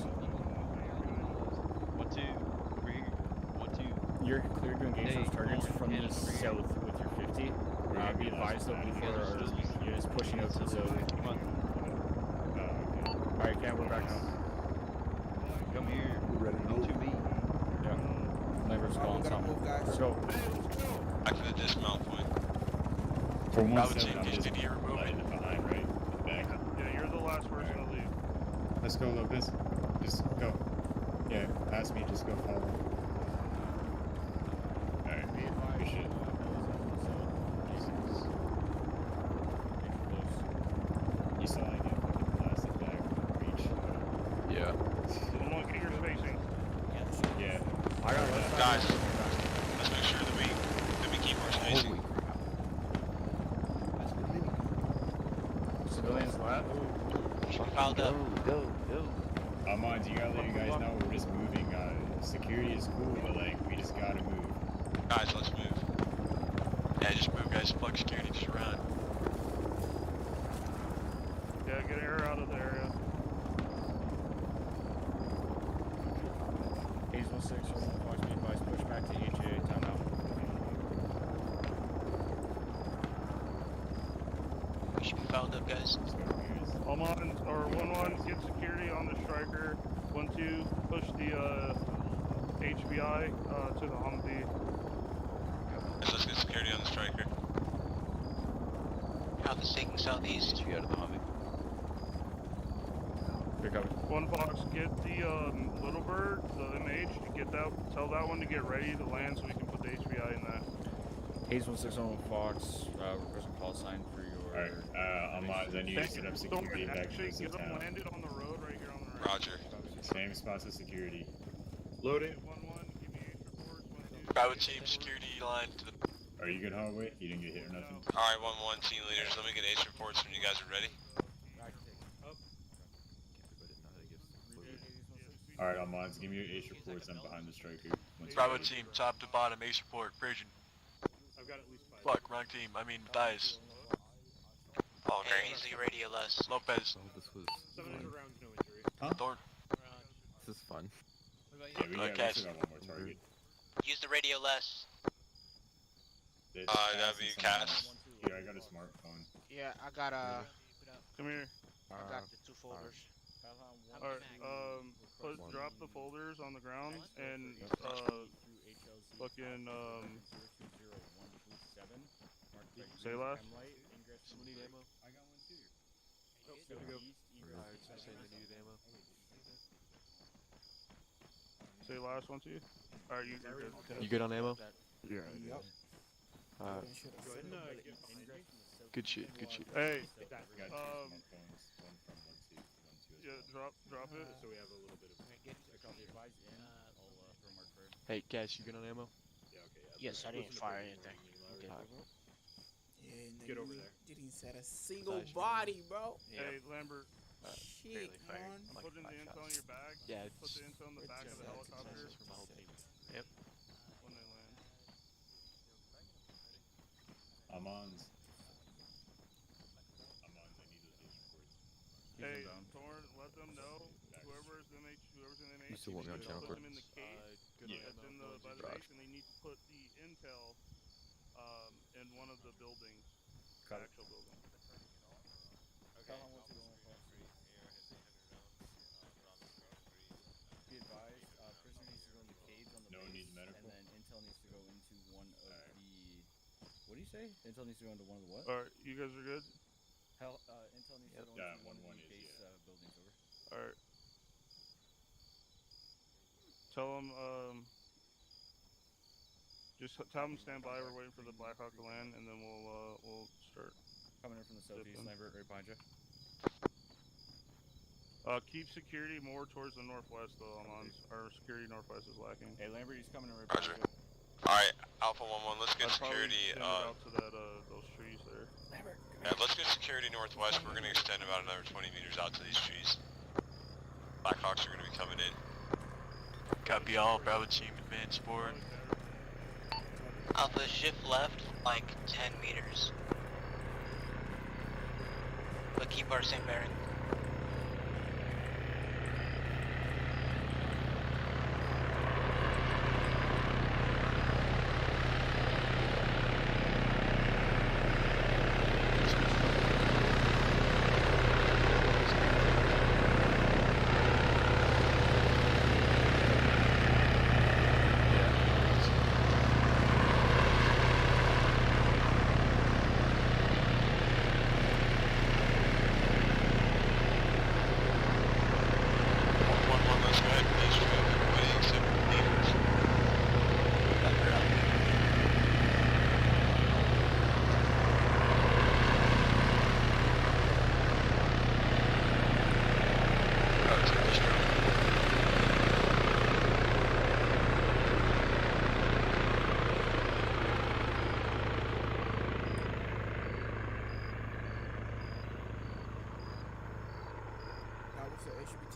1-2. Over here. 1-2. You're cleared to engage those targets from the south with your 50. Be advised though before our units pushing out to the south. Come on. Alright, Cam, we're back now. Come here. We're ready to move. 2B. Yeah. Labor's calling something. Let's go. Back to the dismount point. From Bravo team, continue removing. Behind, right? Back. Yeah, you're the last person to leave. Let's go, Lopez. Just go. Yeah, pass me, just go follow. Alright, we should. You saw I get fucking plastic bag reach. Yeah. Someone get your spacing. Yeah. I got it. Guys, let's make sure that we keep our spacing. Civilians left. Piled up. Go. Amon, you gotta let you guys know we're just moving. Security is cool, but like we just gotta move. Guys, let's move. Yeah, just move, guys. Fuck security, just run. Yeah, get air out of the area. Hazel 6, Fox, be advised, push back to HA, time out. We should be fouled up, guys. Almond, or 1-1, get security on the striker. 1-2, push the HBI to the Humvee. Guys, let's get security on the striker. Alpha's taking southeast. You out of the Humvee. Pick up. 1 Fox, get the Little Bird, the MH, get that. Tell that one to get ready to land so we can put the HBI in that. Hazel 6 on Fox, request a call sign for your. Alright, Ahmad, I need to set up security back towards the town. Landed on the road right here on the right. Roger. Same spots as security. Loading. 1-1, give me H reports. 1-2. Bravo team, security line to the. Are you good, hallway? You didn't get hit or nothing? Alright, 1-1, team leaders, let me get H reports when you guys are ready. Alright, Ahmad, give me your H reports. I'm behind the striker. Bravo team, top to bottom, ace report, Persian. I've got at least 5. Fuck, wrong team, I mean, dies. Oh, And easily radio less. Lopez. This was 700 rounds, no injury. Thorn. This is fun. Yeah, we Okay. still got one more target. Use the radio less. That'd be Cass. Here, I got a smartphone. Yeah, I got Come here. I got the 2 folders. Alright, drop the folders on the ground and fucking say less. Someone need ammo? I got one too. Oh, good to go. Alright, so say they needed ammo. Okay, last one to you. Alright, you're good. You good on ammo? Yeah. Yep. Alright. Good shit. Good shit. Hey, yeah, drop it. So we have a little bit of. Hey, Cash, you good on ammo? Yeah, okay. Yes, I didn't fire anything. Yeah, Get nigga, over we there. didn't set a single Nice. body, bro. Hey, Lambert. Shit, man. Put in the intel in your bag. Yeah, Put the intel in the back of the helicopter. Yep. When they land. Amon's. I need those news reports. Hey, Torn, let them know. Whoever's in MH, You still want me on channel put card? them in the cage. Yeah. That's in the by the base, and they need to put the intel in one of the buildings. The actual building. Be advised, prisoner needs to go in the cage on the No one base, needs medical? and then intel needs to go into one of the. What do you say? Intel needs to go into one of the what? Alright, you guys are good? Hell, intel needs to go Yeah, into one of 1-1 the is, base buildings. Over. Alright. Tell them, just tell them stand by. We're waiting for the Black Hawk to land, and then we'll start. Coming in from the southeast, Dipping. Lambert, right behind you. Keep security more towards the northwest, though, Almans. Our security northwest is lacking. Hey, Lambert, he's coming in right Roger. behind you. Alright, Alpha 1-1, let's get I'd probably security, send it out to that, those trees there. yeah, let's get security northwest. We're gonna extend about another 20 meters out to these trees. Blackhawks are gonna be coming in. Copy all. Bravo team advance forward. Alpha, shift left like 10 meters. But keep our same bearing.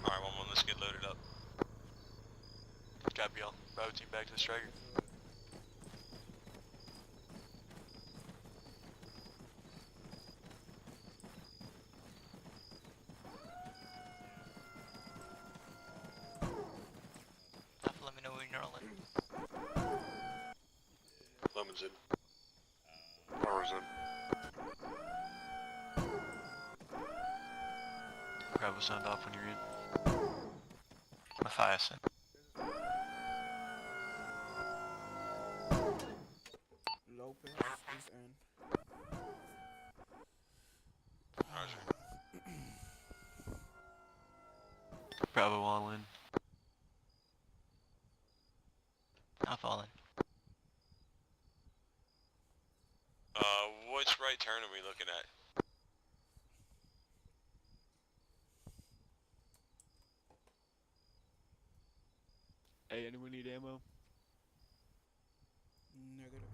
Alright, 1-1, let's get loaded up. Copy all. Bravo team back to the striker. Alpha, let me know when you're all in. Lemon's in. Power's in. Bravo sound off when you're in. Matthias in. Lopez is in. Roger. Bravo all in. Alpha all in. Which right turn are we looking at? Hey, anyone need ammo? Negative.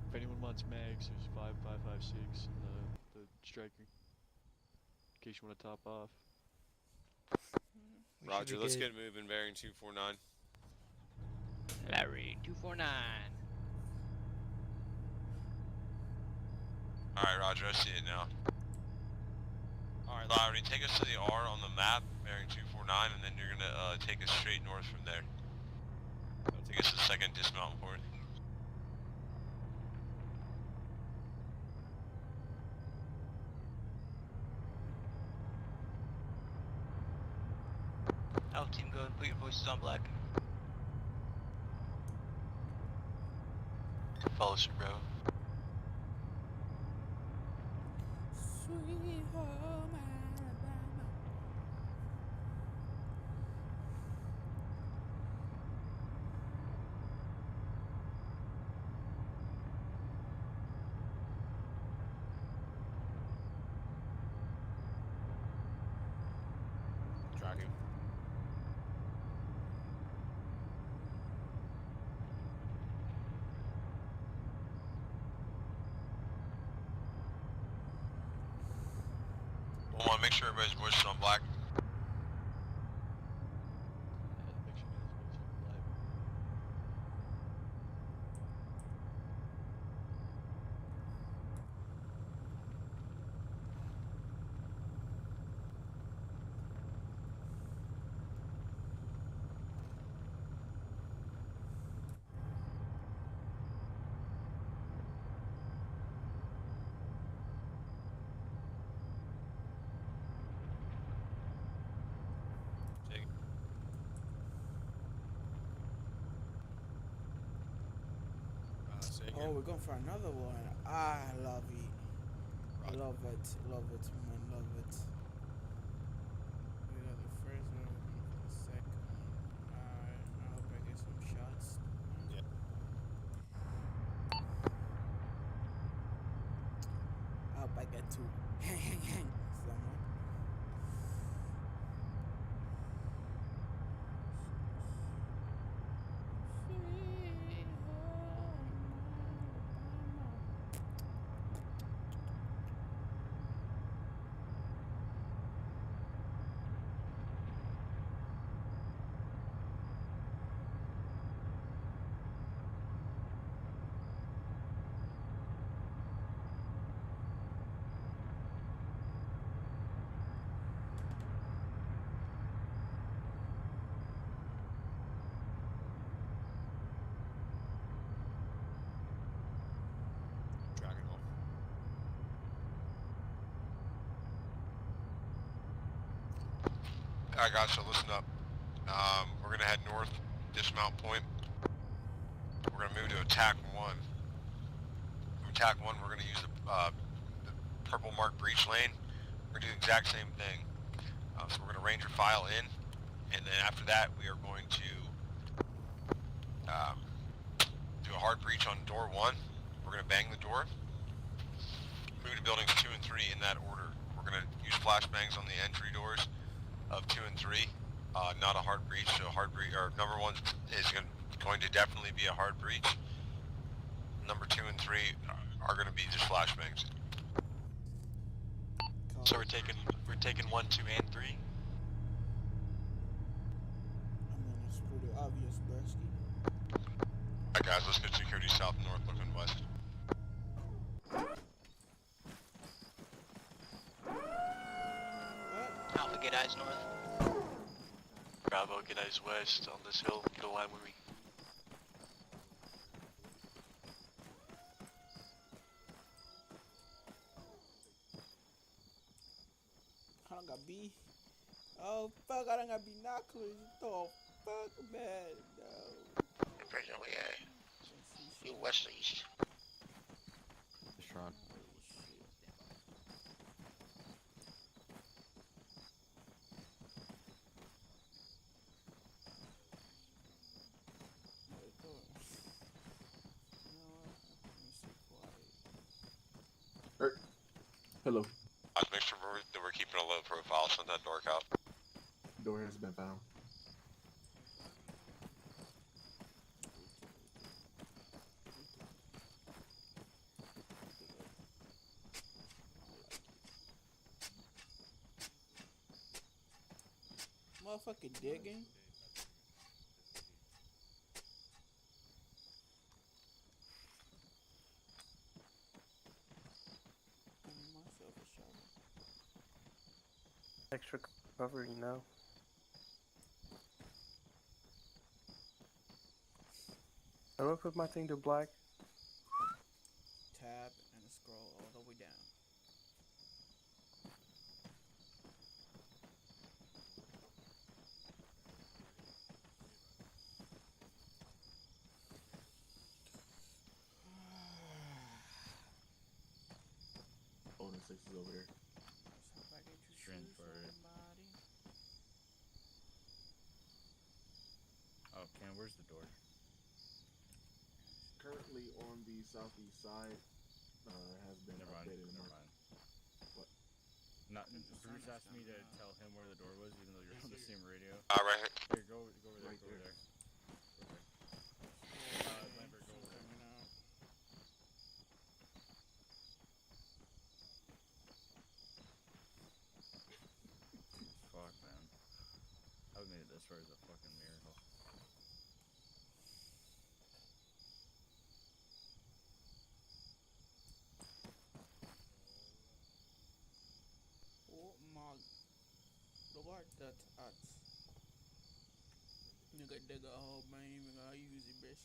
If anyone wants mags, there's 5556 in the striker. In case you want to top off. Roger, let's get moving, bearing 249. Larry, 249. Alright, Roger, I see it now. Alright, Lowry, take us to the R on the map, bearing 249, and then you're gonna take us straight north from there. Take us to the second dismount point. Alpha team, go and put your voices on black. Follow suit, bro. Sweet home Alabama. Tracking. I want to make sure everybody's voice is on black. Oh, we're going for another one. I love it. Love it. Love it, man. Love it. We got the first one. We're going for the second one. Alright. I hope I get some shots. Yeah. I hope I get two. Someone. Sweet home Alabama. Tracking home. Alright guys, so listen up. We're gonna head north, dismount point. We're gonna move to attack 1. From attack 1, we're gonna use the purple marked breach lane. We're gonna do the exact same thing. So we're gonna ranger file in, and then after that, we are going to do a hard breach on door 1. We're gonna bang the door. Move to buildings 2 and 3 in that order. We're gonna use flashbangs on the entry doors of 2 and 3. Not a hard breach, so hard breach, or number 1 is going to definitely be a hard breach. Number 2 and 3 are going to be just flashbangs. So we're taking 1, 2, and 3. I mean, it's pretty obvious, Bursky. Alright guys, let's get security south, north, looking west. Alpha, get eyes north. Bravo, get eyes west on this hill. Go line with me. I don't got B. Oh fuck, I don't got binoculars. What the fuck, man? No. Impression we at? You west or east? Sean. Hello. Let's make sure that we're keeping a low profile, send that dork out. Door has been found. Motherfucking digging. Myself a shovel. Extra cover, you know. I'm gonna put my thing to black. Tab and scroll all the way down. 6 is over there. Transfer it. Oh, Cam, where's the door? Currently on the southeast side, has been Never mind. updated. Never mind. What? Not, Bruce asked me to tell him where the door was, even though you're on the same radio. Right here. Here, go over there. Right go over there. there. Lambert, go over there. Fuck, man. I've made it this far is a fucking miracle. Oh my. Robert that at. Nigga dig a hole, man. Even gonna use it, bitch.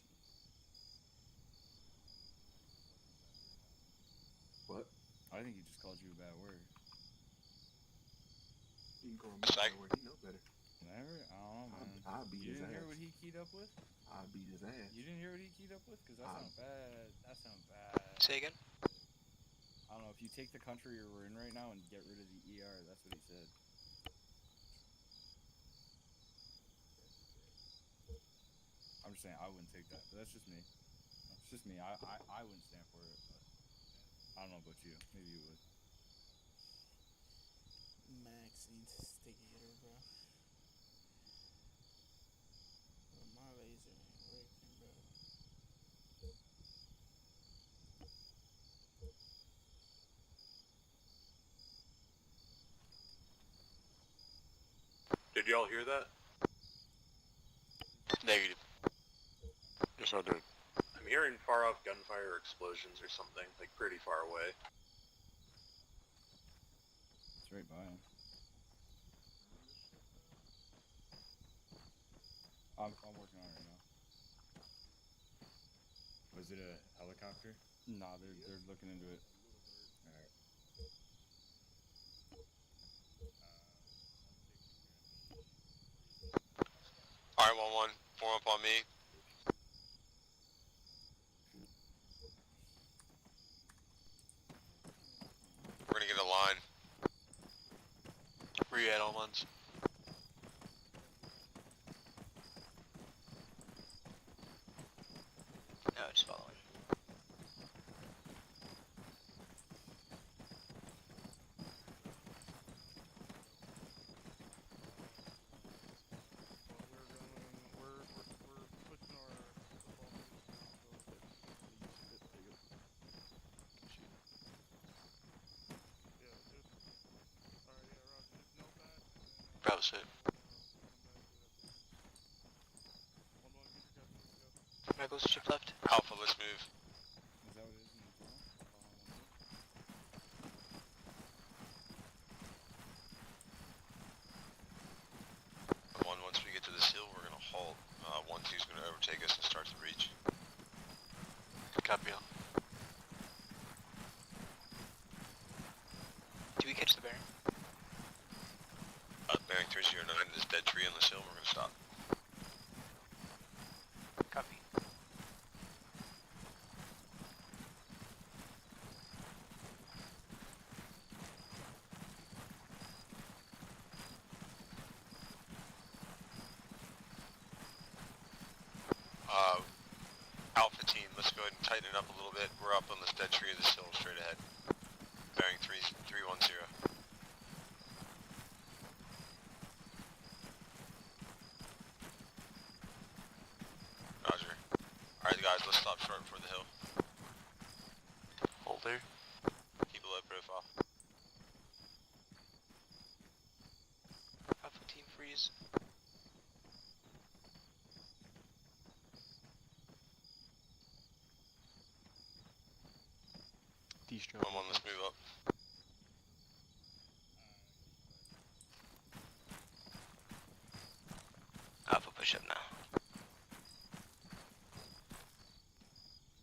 What? I think he just called you a bad word. You can call me that word. He know better. Never? I don't know, man. I'll beat You his didn't ass. hear what he keyed up with? I'll beat his ass. You didn't hear what he keyed up with? Because that sounds bad. That sounds bad. Say again? I don't know. If you take the country we're in right now and get rid of the ER, that's what he said. I'm just saying I wouldn't take that, but that's just me. It's just me. I wouldn't stand for it, but I don't know about you. Maybe you would. Max instigator, bro. Bro, my laser ain't working, bro. Did y'all hear that? Negative. Yes, I did. I'm hearing far off gunfire or explosions or something, like pretty far away. It's right by him. I'm working on it right now. Was it a helicopter? Nah, they're looking into it. Alright. Alright, 1-1. Form up on me. We're gonna get a line. Where you at, all ones? No, it's following. We're pushing our football moves now, so yeah, just alright, yeah, Roger, just note that and then Bravo set. Michael's shift left. Alpha, let's move. Is that what it is in the tunnel? Once we get to this hill, we're gonna halt. 1-2's gonna overtake us and start to reach. Copy all. Do we catch the bearing? Bearing 309, this dead tree on this hill, we're gonna stop. Copy. Alpha team, let's go ahead and tighten it up a little bit. We're up on this dead tree of this hill straight ahead. Bearing 310. Roger. Alright guys, let's stop short before the hill. Hold there. Keep a low profile. Alpha team freeze. Come on, let's move up. Alpha push up now.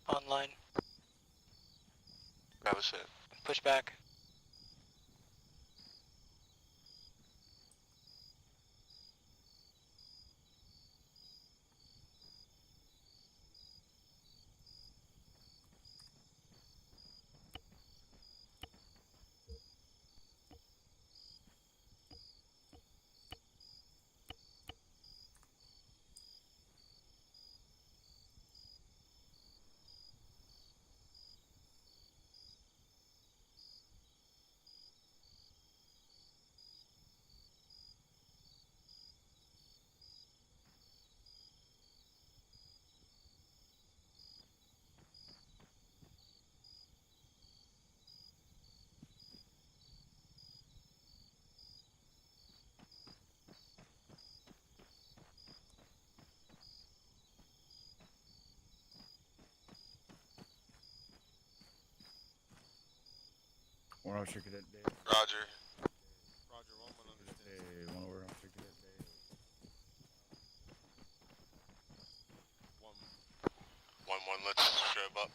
Online. Grab a set. Push back. One officer cadet Dave. Roger. Roger, 1-1 understands. Hey, one over officer cadet Dave. 1-1, let's strobe up.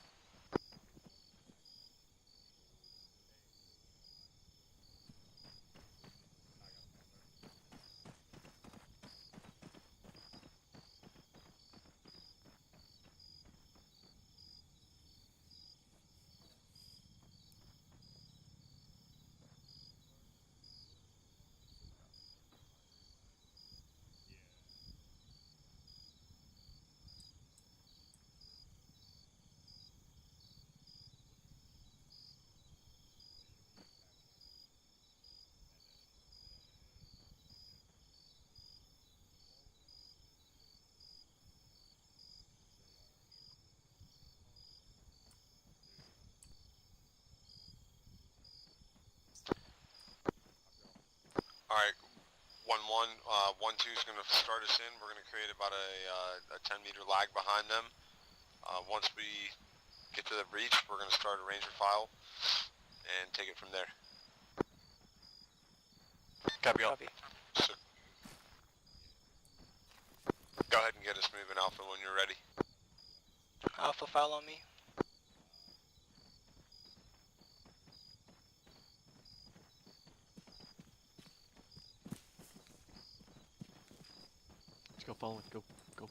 Alright, 1-1, 1-2 is going to start us in. We're going to create about a 10-meter lag behind them. Once we get to the breach, we're going to start a ranger file and take it from there. Copy all. So, go ahead and get us moving, Alpha, when you're ready. Alpha, file on me. Let's go, following. Go, go, go.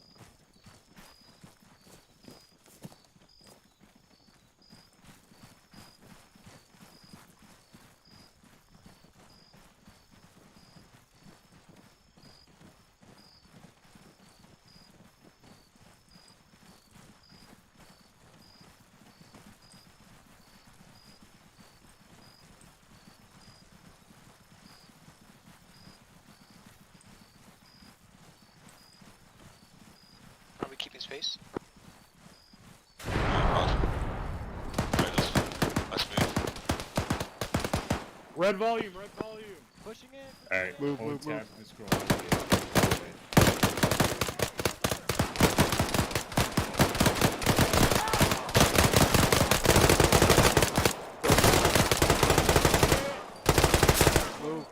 Are we keeping space? Red volume, red volume. Pushing it. Alright, move. Tab and scroll. Move.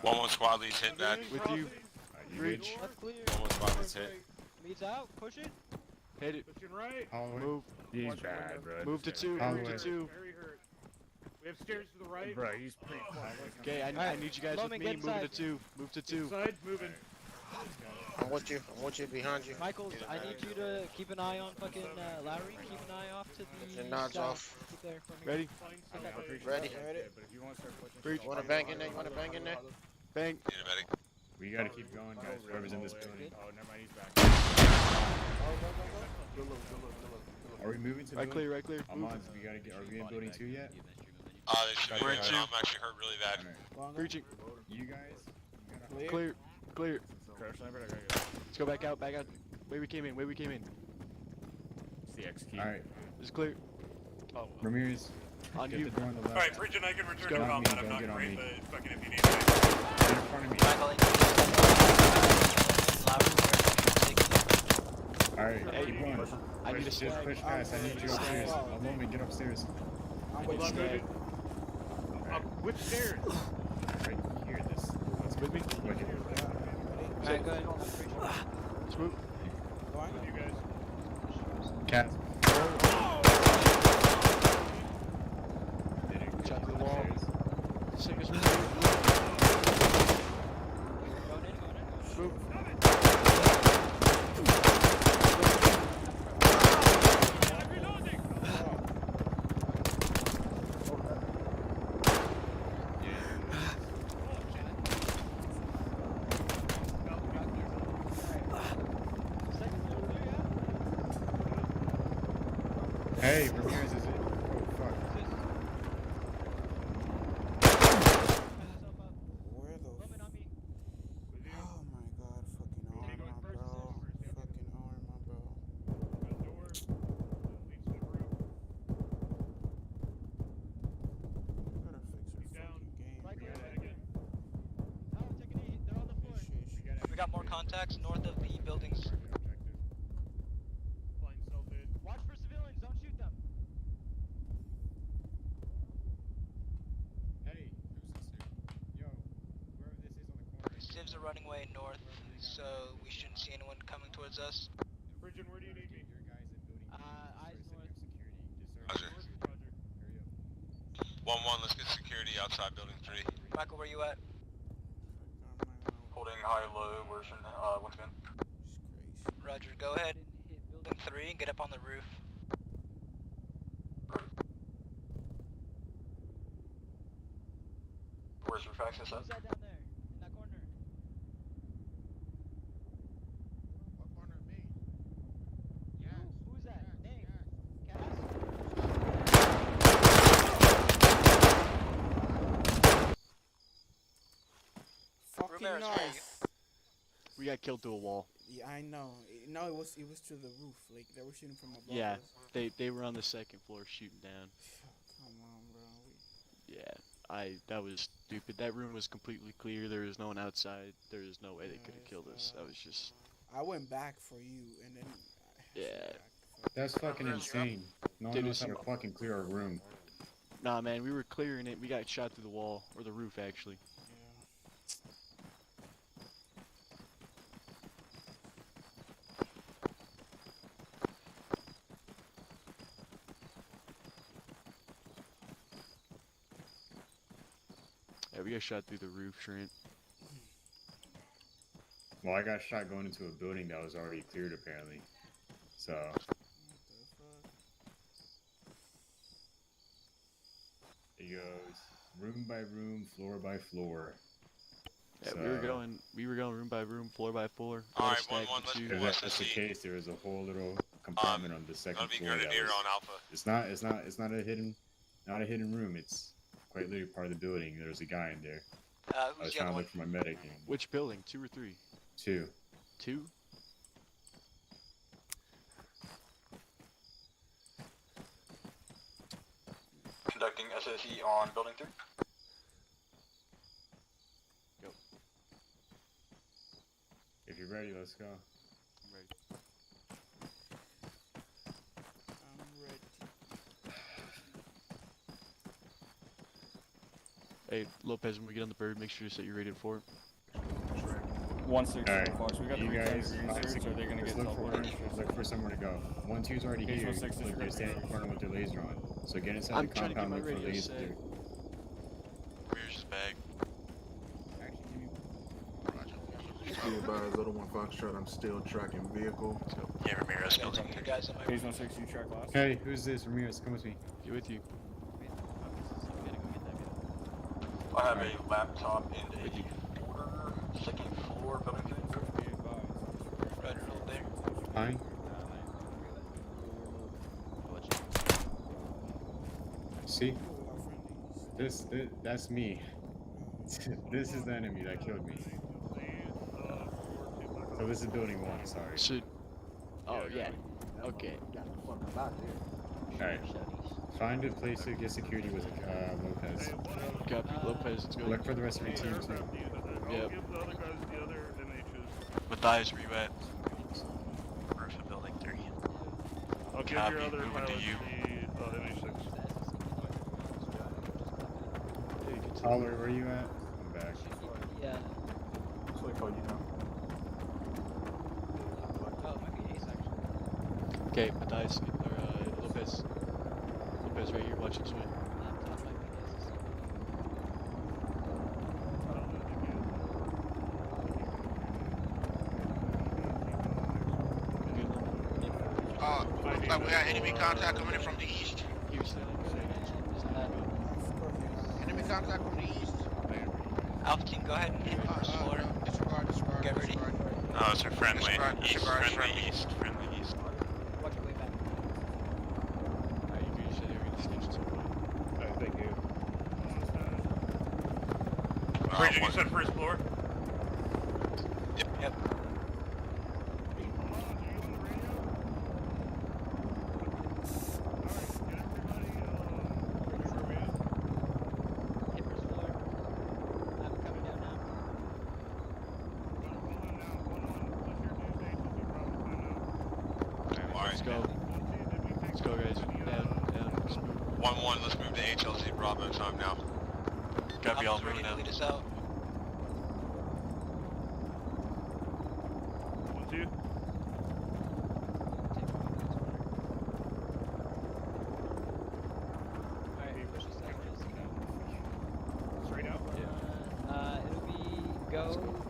1-1 squad leads, hit that. With you. Reach. That's clear. 1-1 squad leads, hit. Leads out. Push it. Hit it. Pushing right. Move. He's bad, bro. Move to 2. Move to 2. Very hurt. We have stairs to the right. Bro, he's pretty far. Okay, I need you guys with me. Move to 2. Move to 2. Side, moving. I'm with you. I'm with you behind you. Michaels, I need you to keep an eye on fucking Lowry. Keep an eye off to the Your nods south. off. Keep there for me. Ready? Ready. But if you want to start pushing, Breach. You wanna bang in there? You wanna bang in there? Bang. Need a medic. we gotta keep going, guys. Whoever's in this building. Oh, never mind, he's back. Are we moving to Right building? clear, right clear. I'm on. We gotta get. Are we in building 2 yet? They should be. I'm actually hurt really bad. Breaching. You guys. Clear. Clear. Crouch sniper, I gotta go. Let's go back out. Back out. Way we came in. Way we came in. It's the X key. All right. It's clear. Oh. Ramirez. On get you. the door on the left. Alright, Bridget, I can return to Don't combat. me, I'm don't not get on great, me. but fucking if you need me. Get in front of me. Alright, Hey, keep going. I need a Just push past. I need you upstairs. A moment, get upstairs. I'm with you. Which stairs? Right here, this. It's with me. Wicked. Alright, go ahead. Let's move. With you guys. Cat. Check the wall. Sing us Move. Hey, Ramirez, is it? Oh, fuck. Where the? Oh my god, fucking armor, bro. Fucking armor, bro. Gotta fix your fucking game. We got more contacts north of the buildings. Watch for civilians. Don't shoot them. we shouldn't see anyone coming towards us. Bridget, where do you need me? Eyes north. Roger. 1-1, let's get security outside building 3. Michael, where you at? Holding high-low version, once again. Roger, go ahead. Building 3 and get up on the roof. Where's your fax access at? Who's that down there? In that corner? What corner of me? Who's that? Name? Cass? Fucking Ramirez, where are you? nice. We got killed through a wall. Yeah, I know. No, it was to the roof. Like they were shooting from above. Yeah, us. they were on the second floor shooting down. Come on, bro. Yeah, that was stupid. That room was completely clear. There was no one outside. There was no way they could have killed us. That was just. I went back for you, and then. Yeah. That's fucking insane. No one Dude, knows how to it's- fucking clear a room. Nah, man, we were clearing it. We got shot through the wall or the roof, actually. Yeah, we got shot through the roof, Trent. Well, I got shot going into a building that was already cleared, apparently. So. It goes room by room, floor by floor. Yeah, we were going room by room, floor by floor. Alright, stack 1-1, let's two. move If that's the case, there is a whole little compartment on the second That'll be floor. that Grenadier was- on Alpha. It's not a hidden room. It's quite literally part of the building. There's a guy in there. I Who's was the trying other to one? look for my medic. And Which building? 2 or 3? 2. 2? Conducting SSE on building 3. Go. If you're ready, let's go. I'm ready. I'm ready. Hey, Lopez, when we get on the bird, make sure you set your rated for it. 1-6. Alright, Fox, we got you 3 guys, green shirts, are they gonna just get look for teleported? look for somewhere to go. 1-2's already Case here. 1-6, Look, they're disregard standing in green front of with their laser on. So get inside I'm the trying to get compound, my look for radio laser. set. Where's his bag? Be advised, Little One Foxtrot, I'm still tracking vehicle. Yeah, Ramirez, go. You guys on my Case 1-6, you track last. Hey, who's this? Ramirez, come with me. Get with you. I have a laptop and a order, second floor, building 3. Right over there. Fine. See? That's me. This is the enemy that killed me. So this is building 1, sorry. So, oh, yeah. Okay. Alright. Find a place to get security with Lopez. Copy, Lopez, let's go. Look for the rest of your team too. Yep. Give the other guys the other MHs. Matthias, where you at? Roof of building 3. I'll give Copy, your other moving to pilots you. the MH6. Tyler, where you at? I'm back. Yeah. So I call you now. Oh, it might be Ace actually. Okay, Matthias, or Lopez. Lopez right here, watch this way. Laptop might be Ace. Looks like we got enemy contact coming in from the east. Enemy contact from the east. Alpha team, go ahead and hit the first floor. Disregard. Get ready. No, it's a friendly. Disregard, Friendly east. Friendly east. Watch your way back. Alright, you can set your station to Alright, thank you. Bridget, you said first floor? Yep. Hit first floor. I'm coming down now. Let's go. Let's go, guys. Down. Let's move. 1-1, let's move to HLZ Bravo time now. Gotta be all Alpha's ready moving to now. lead us out. 1-2. Alright, push us that way. Straight out. It'll be go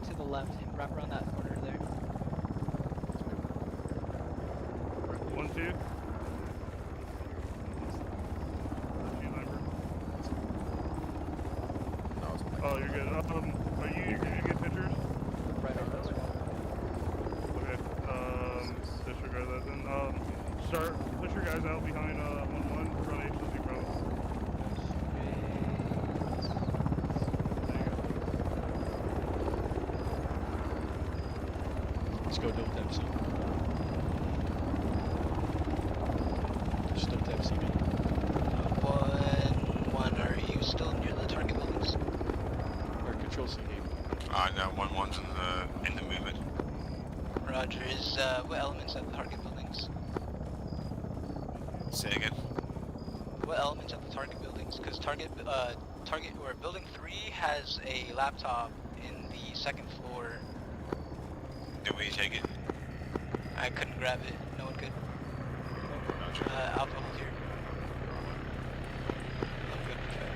to the left and wrap around that corner there. 1-2. Oh, you're good. Are you get pictures? Right on this one. Okay. Disregard that then. Start. Push your guys out behind 1-1. Front HLZ Bravo. Let's go double tap C. Just double tap C, man. 1-1, are you still near the target buildings? Or control C game. No, 1-1's in the movement. Roger, is, what elements of the target buildings? Say again. What elements of the target buildings? Because building 3 has a laptop in the second floor. Did we take it? I couldn't grab it. No one could. Alpha hold here. I'm good with that.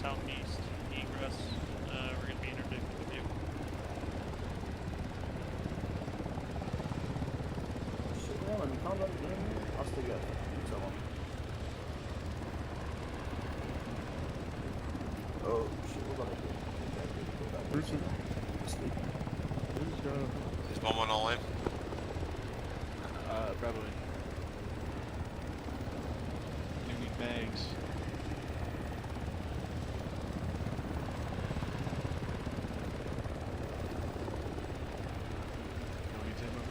southeast egress. We're going to be interdicted with you. Shit, man, when you come back in, I'll still get it. You tell him. Oh, shit, we're gonna do. Bruce, Sleep. Is 1-1 all in? Probably. You need bags. No need ammo.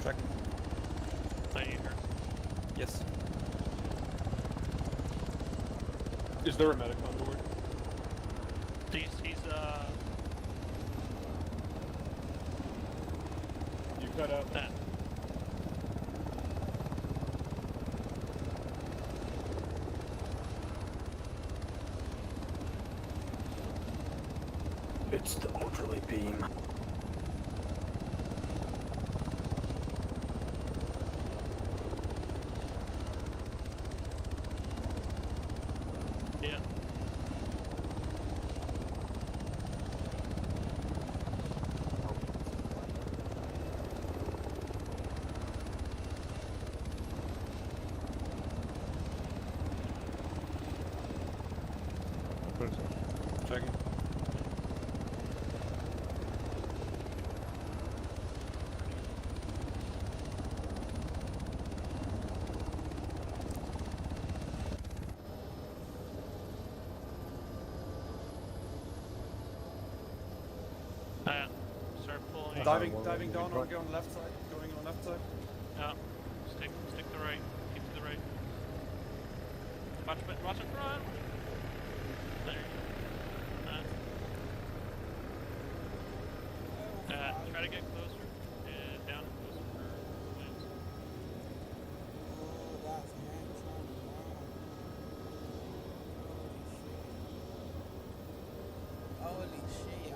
Check. I need her. Yes. Is there a medic on board? He's You cut out that. It's the ultralight beam. Yeah. think so. Checking. Start pulling. Diving down on the left side. Going on left side. Yeah. Stick to the right. Keep to the right. Watch it front. There you go. Try to get closer. Down and closer for Williams. Holy shit,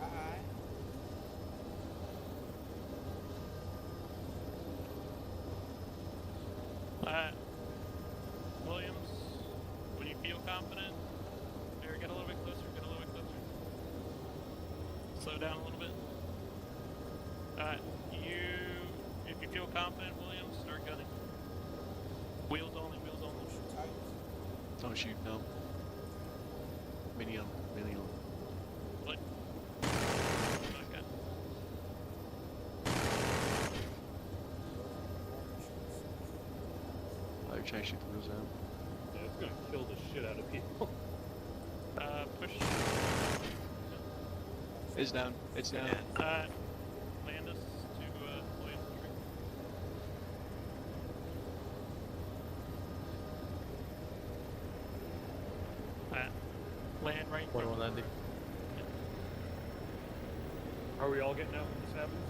alright. Williams, when you feel confident, here, get a little bit closer, Slow down a little bit. If you feel confident, Williams, start gunning. Wheels only. Don't shoot, no. Medium. What? Okay. You're trying to shoot the wheels out. Yeah, it's gonna kill the shit out of people. Push. It's down. Land us to Williams Tree. Land right in front of landing. Are we all getting out when this happens?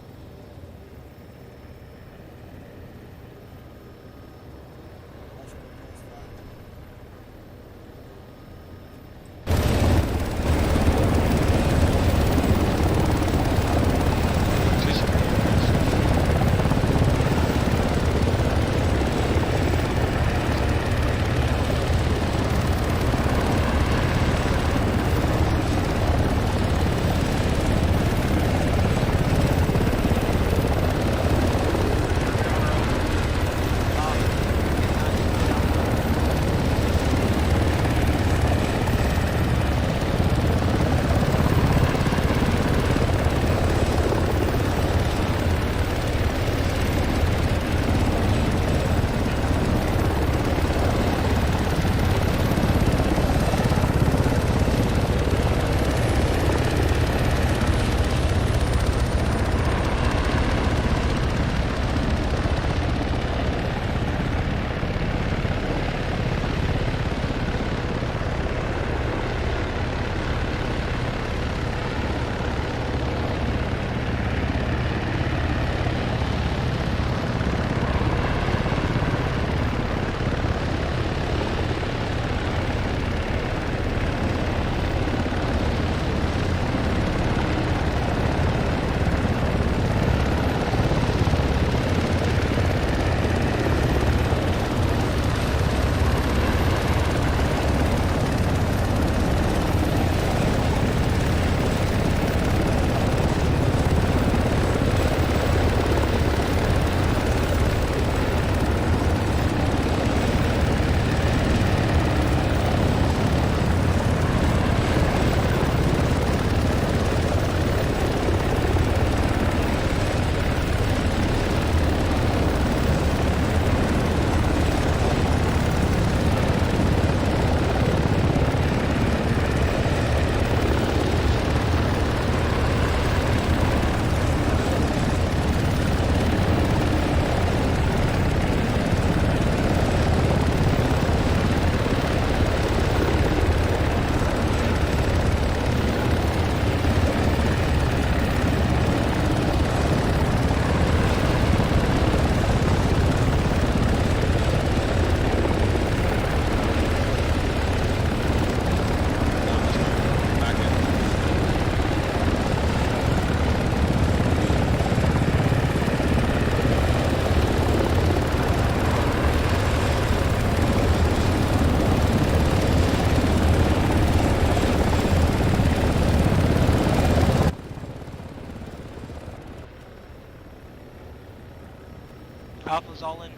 Alpha's all in.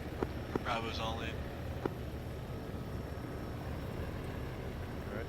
Bravo's all in. Alright.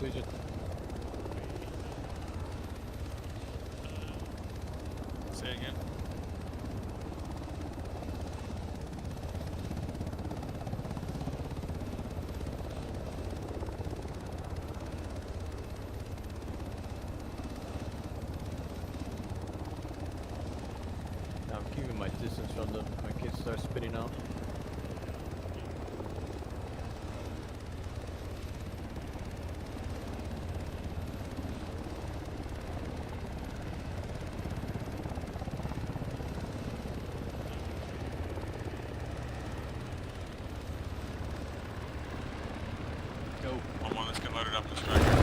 Legion. Say it again. I'm keeping my distance from them. My kids start spitting out. Go. One, let's get loaded up in the striker.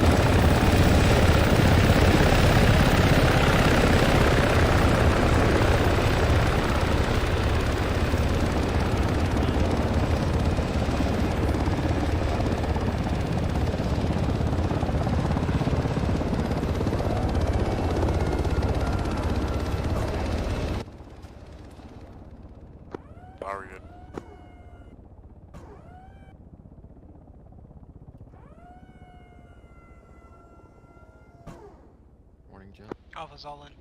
Are we good? Morning, Joe. Alpha's all in.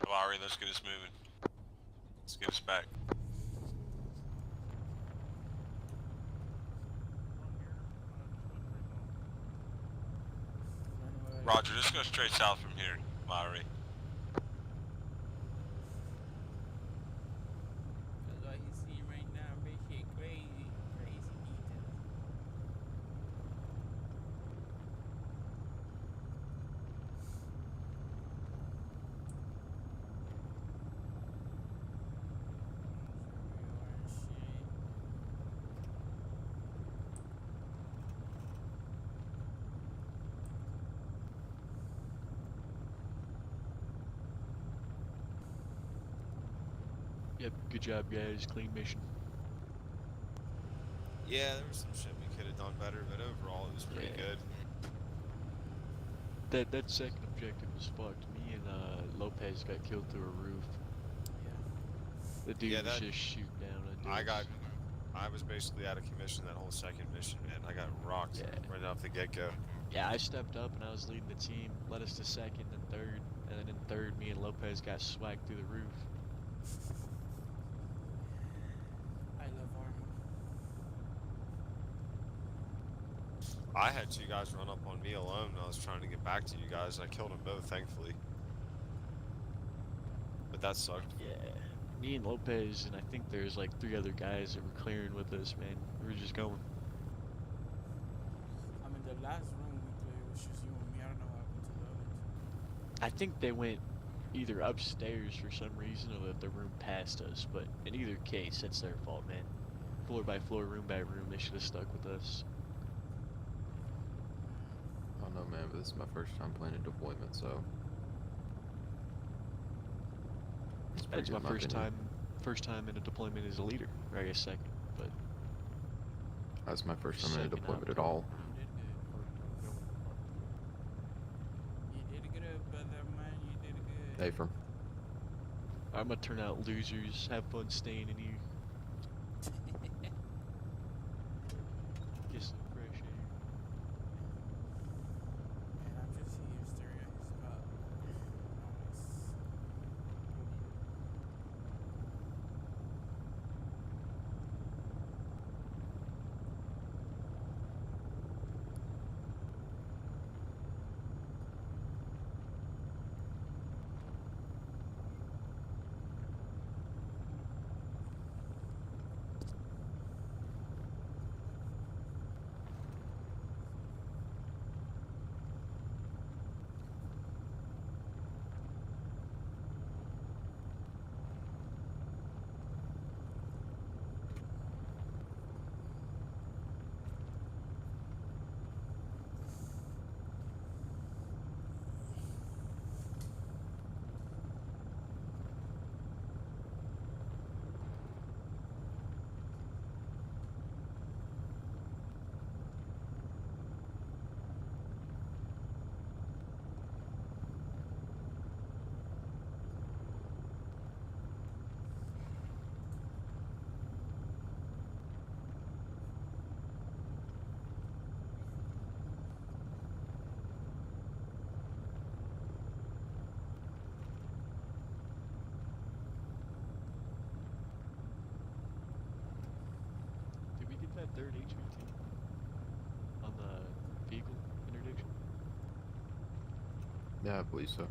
Lowry, let's get us moving. Let's get us back. Roger, just go straight south from here, Lowry. That's what he's seeing right now. Big shit, crazy, crazy details. Yep, good job guys, clean mission. Yeah, there was some shit we could have done better, but overall it was pretty good. That second objective was fucked. Me and Lopez got killed through a roof. The dude was just shooting down at dudes. I was basically out of commission that whole second mission, man. I got rocked right off the get-go. Yeah, I stepped up and I was leading the team, led us to second and third, and then in third, me and Lopez got swacked through the roof. I love armor. I had two guys run up on me alone and I was trying to get back to you guys. I killed them both, thankfully. But that sucked. Yeah. Me and Lopez, and I think there's like 3 other guys that were clearing with us, man. We were just going. I mean, the last room we played was just you and me. I don't know what happened to the other two. I think they went either upstairs for some reason or that the room passed us, but in either case, that's their fault, man. Floor by floor, room by room, they should have stuck with us. I don't know, man, but this is my first time playing a deployment, so. It's pretty That's good my in my first opinion. time in a deployment as a leader. Or I guess second, but. That's my first time in a Second deployment out. at all. You did good, brother, man. You did good. Hey, from. I'm gonna turn out losers. Have fun staying in here. Get some fresh air. Man, I'm just here staring at his spot. 3rd HVT on the vehicle interdiction? Yeah, I believe so.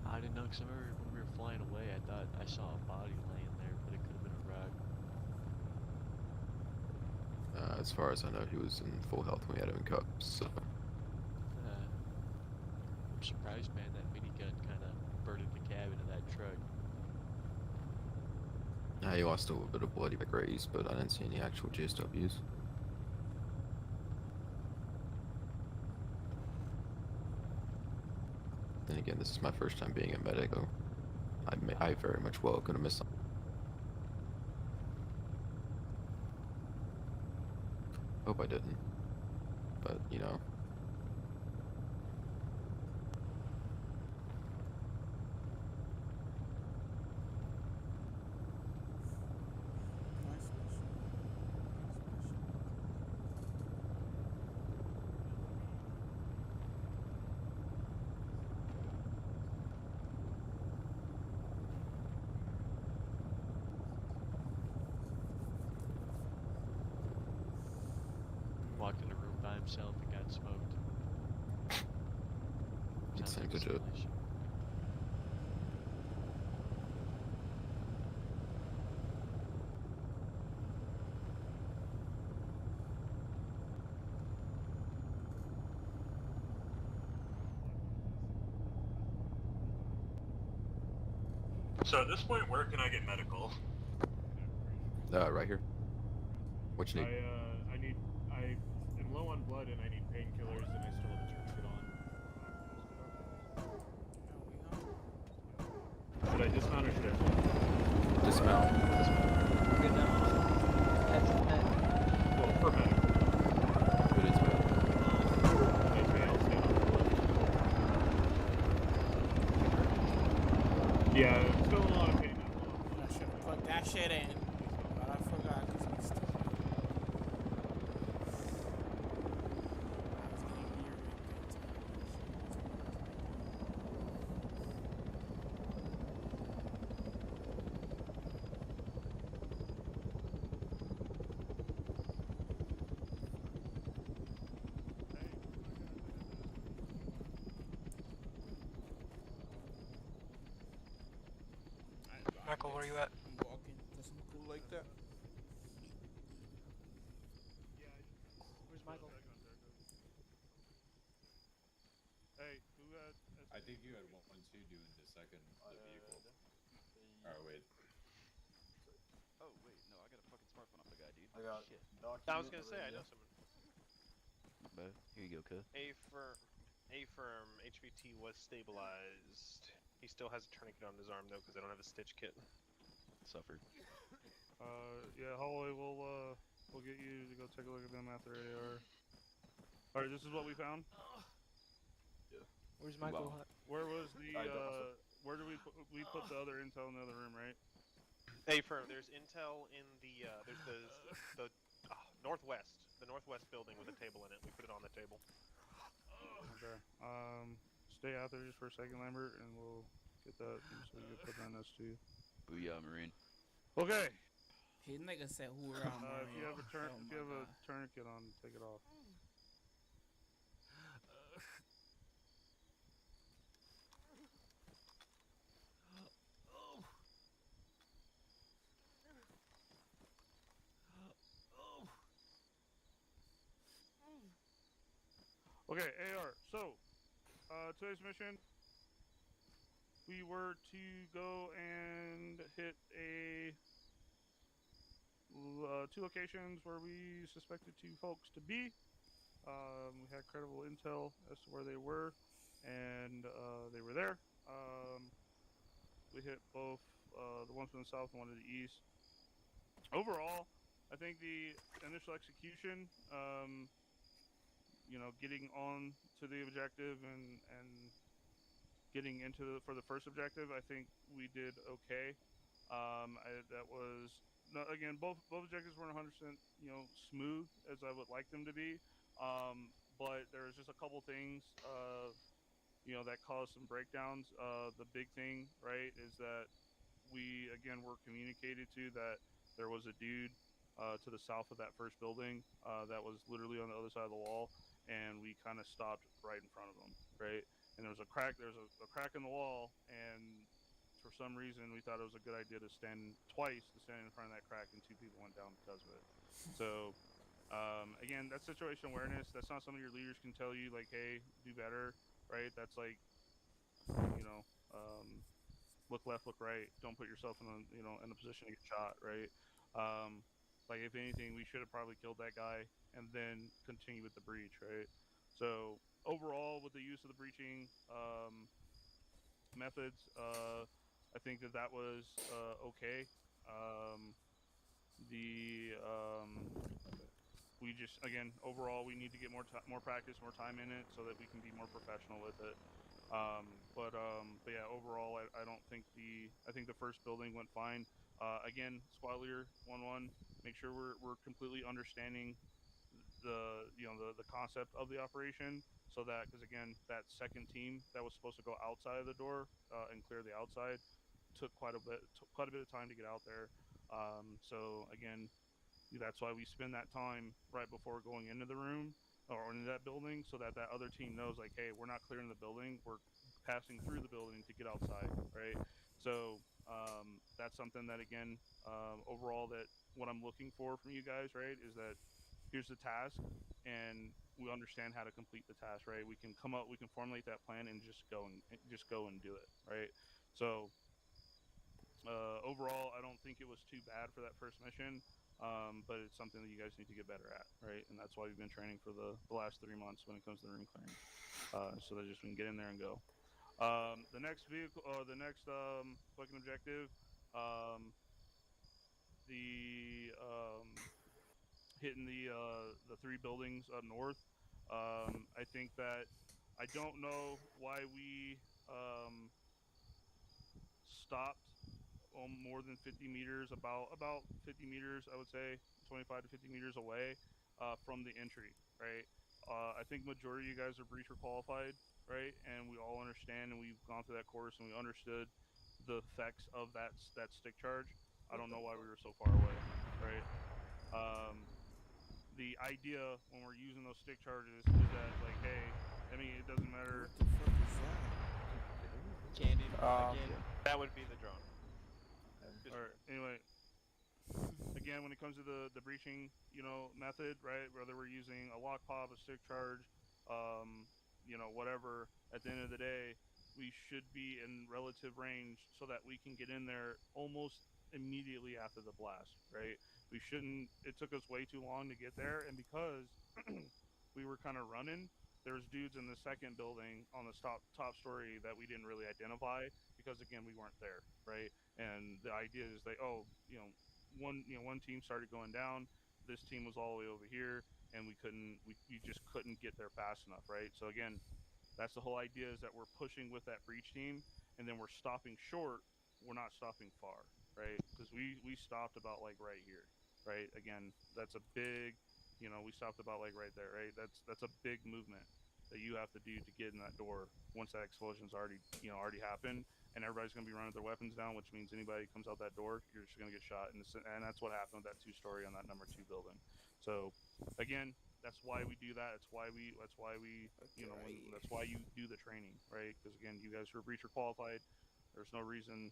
I didn't know, because I remember when we were flying away, I thought I saw a body laying there, but it could have been a rock. As far as I know, he was in full health when we had him in cuffs. So. I'm surprised, man, that minigun kind of burned the cabin of that truck. He lost a little bit of bloody graze, but I didn't see any actual GSWs. Then again, this is my first time being a medic. So I very much well could have missed something. Hope I didn't, but you know. Walked in a room by himself and got smoked. It Sounds seems like a legit. simulation. So at this point, where can I get medical? Right here. What you need? I am low on blood and I need painkillers and I still have a tourniquet on. Should I dismount or should I hold? Dismount. Good enough. That's the net. Well, for medical. Good as well. Okay, I'll stay on the left. Yeah, I'm still a lot of pain. I should have put that shit in, but I forgot because I'm still. Michael, where are you at? I'm walking. Doesn't cool like that. Where's Michael? Hey, who had? I think you had 1-2 doing the second vehicle. Oh wait. Oh wait, no, I got a fucking smartphone off the guy, dude. I got Shit. I was gonna say, I know someone. But here you go, cuz. A firm HVT was stabilized. He still has a tourniquet on his arm though, because I don't have a stitch kit. Suffered. Yeah, Holloway, we'll get you to go take a look at them after AR. All right, this is what we found. Yeah. Where's Michael? Where was the where do we put the other intel in the other room, right? A firm, there's intel in the there's the northwest, the northwest building with a table in it. We put it on the table. Okay. Stay out there just for a second, Lambert, and we'll get that so you can put that next to you. Booyah, Marine. Okay. His nigga said who around If you have a tourniquet on, take it off. Okay, AR. So, today's mission, we were to go and hit two locations where we suspected two folks to be. We had credible intel as to where they were, and they were there. We hit both the one from the south and one to the east. Overall, I think the initial execution, you know, getting on to the objective and getting into for the first objective, I think we did okay. That was again, both objectives weren't 100%, you know, smooth as I would like them to be. But there was just a couple things, you know, that caused some breakdowns. The big thing, right, is that we again were communicated to that there was a dude to the south of that first building that was literally on the other side of the wall, and we kind of stopped right in front of them, right? And there was a crack. There's a crack in the wall, and for some reason we thought it was a good idea to stand in front of that crack, and 2 people went down because of it. So again, that's situational awareness. That's not something your leaders can tell you, like, hey, do better, right? That's like, look left, look right. Don't put yourself in a position to get shot, right? Like, if anything, we should have probably killed that guy and then continue with the breach, right? So overall, with the use of the breaching methods, I think that was okay. We just, again, overall, we need to get more practice, more time in it, so that we can be more professional with it. But yeah, overall, I don't think I think the first building went fine. Again, squad leader 1-1, make sure we're completely understanding the concept of the operation, so that, because again, that second team that was supposed to go outside of the door and clear the outside took quite a bit of time to get out there. So again, that's why we spend that time right before going into the room or into that building, so that other team knows, like, hey, we're not clearing the building, we're passing through the building to get outside, right? So that's something that, again, overall, that what I'm looking for from you guys, right, is that here's the task, and we understand how to complete the task, right? We can formulate that plan and just go and do it, right? So overall, I don't think it was too bad for that first mission, but it's something that you guys need to get better at, right? And that's why we've been training for the last 3 months when it comes to the room clearing, so that just we can get in there and go. The next vehicle, or the next fucking objective, hitting the 3 buildings up north. I think that, I don't know why we stopped more than 50 meters, about 50 meters, I would say 25 to 50 meters away from the entry, right? I think majority of you guys are breacher qualified, right? And we all understand, and we've gone through that course, and we understood the effects of that stick charge. I don't know why we were so far away, right? The idea when we're using those stick charges is that, like, hey, I mean, it doesn't matter. What the fuck is that? Candy, that would be the drone. Alright, anyway, again, when it comes to the breaching, method, right, whether we're using a lock pop, a stick charge, whatever, at the end of the day, we should be in relative range so that we can get in there almost immediately after the blast, right? We shouldn't, it took us way too long to get there, and because we were kind of running, there's dudes in the second building on the top story that we didn't really identify, because again, we weren't there, right? And the idea is that, one team started going down, this team was all the way over here, and we just couldn't get there fast enough, right? So again, that's the whole idea, is that we're pushing with that breach team, and then we're stopping short, we're not stopping far, right? Because we stopped about, like, right here, right? Again, that's a big, we stopped about, like, right there, right? That's a big movement that you have to do to get in that door once that explosion's already happened, and everybody's going to be running their weapons down, which means anybody who comes out that door, you're just going to get shot, and that's what happened with that 2-story on that number 2 building. So again, that's why we do that. That's why we that's why you do the training, right? Because again, you guys are breacher qualified. There's no reason,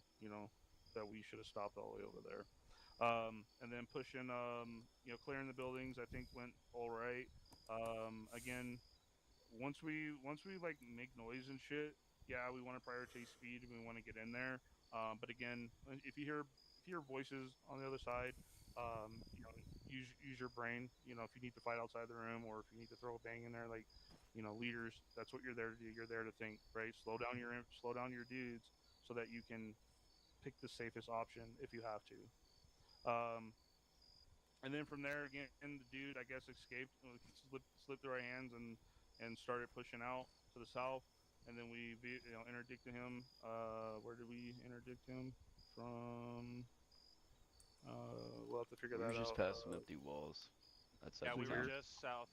that we should have stopped all the way over there. And then pushing, clearing the buildings, I think went all right. Again, once we like make noise and shit, yeah, we want to prioritize speed and we want to get in there. But again, if you hear voices on the other side, use your brain. If you need to fight outside the room, or if you need to throw a bang in there, like, leaders, that's what you're there to do. You're there to think, right? Slow down your dudes so that you can pick the safest option if you have to. And then from there, again, the dude, I guess, escaped, slipped through our hands and started pushing out to the south. And then we, interdicted him. Where did we interdict him from? We'll have to figure that out. We were just past some empty walls. That's Yeah, we were here. just south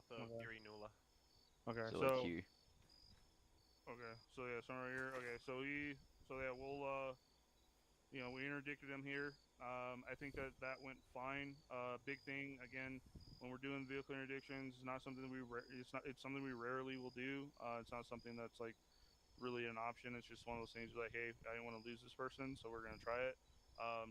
of Erie Nula. Okay, So like here. Okay, so yeah, somewhere here. Okay, so we'll we interdicted him here. I think that went fine. Big thing again, when we're doing vehicle interdictions, it's not something it's something we rarely will do. It's not something that's like really an option. It's just one of those things like, hey, I didn't want to lose this person, so we're gonna try it.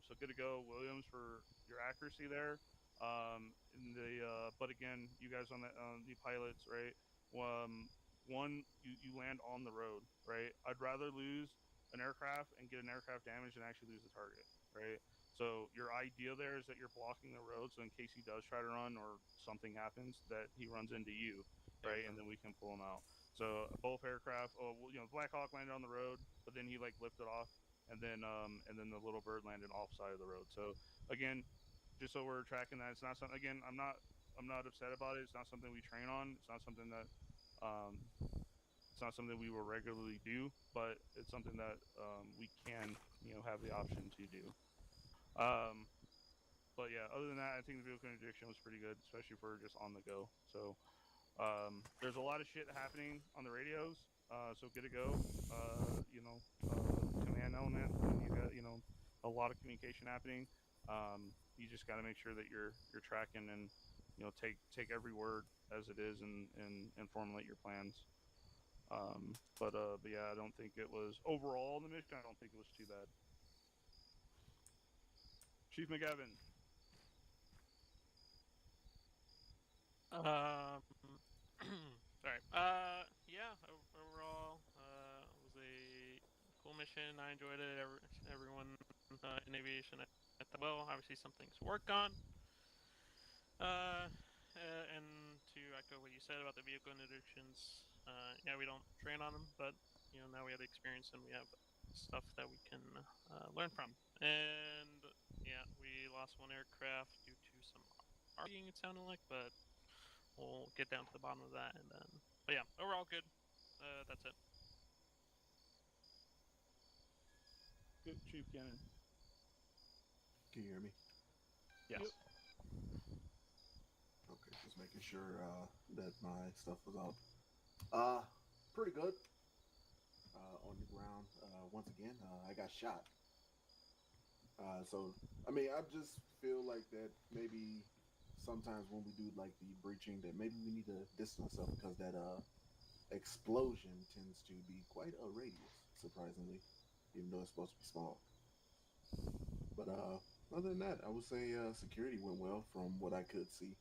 So good to go, Williams, for your accuracy there. But again, you guys on the pilots, right? One, you land on the road, right? I'd rather lose an aircraft and get an aircraft damage than actually lose the target, right? So your idea there is that you're blocking the road, so in case he does try to run or something happens, that he runs into you, right? And then we can pull him out. So both aircraft, Black Hawk landed on the road, but then he like lifted off, and then the Little Bird landed off side of the road. So again, just so we're tracking that, it's not something. Again, I'm not upset about it. It's not something we train on. It's not something that it's not something we will regularly do, but it's something that we can have the option to do. But yeah, other than that, I think the vehicle interdiction was pretty good, especially for just on the go. So there's a lot of shit happening on the radios, so good to go. Command element, and you got a lot of communication happening. You just got to make sure that you're tracking and take every word as it is and formulate your plans. But yeah, I don't think it was overall the mission. I don't think it was too bad. Chief McGavin. Sorry. Yeah. Overall, it was a cool mission. I enjoyed it. Everyone in aviation, well, obviously some things to work on. And to echo what you said about the vehicle interdictions, yeah, we don't train on them, but now we have the experience and we have stuff that we can learn from. And yeah, we lost one aircraft due to some arguing, it sounded like, but we'll get down to the bottom of that. And then, but yeah, overall good. That's it. Good, Chief Cannon. Can you hear me? Yes. Yep. Okay, just making sure that my stuff was out. Pretty good. On the ground. Once again, I got shot. So, I mean, I just feel like that maybe sometimes when we do like the breaching, that maybe we need to distance ourselves because that explosion tends to be quite a radius, surprisingly, even though it's supposed to be small. But other than that, I would say security went well from what I could see.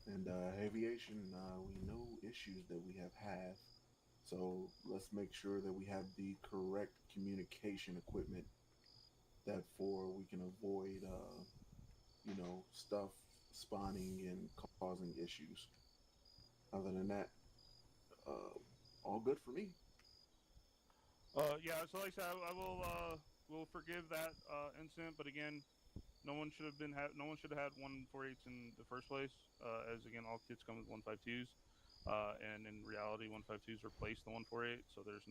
And aviation, we know issues that we have had. So let's make sure that we have the correct communication equipment that we can avoid, stuff spawning and causing issues. Other than that, all good for me. Yeah, so like I said, I will forgive that incident, but again, no one should have had 148s in the first place. As again, all kits come with 152s, and in reality, 152s replace the 148. So it's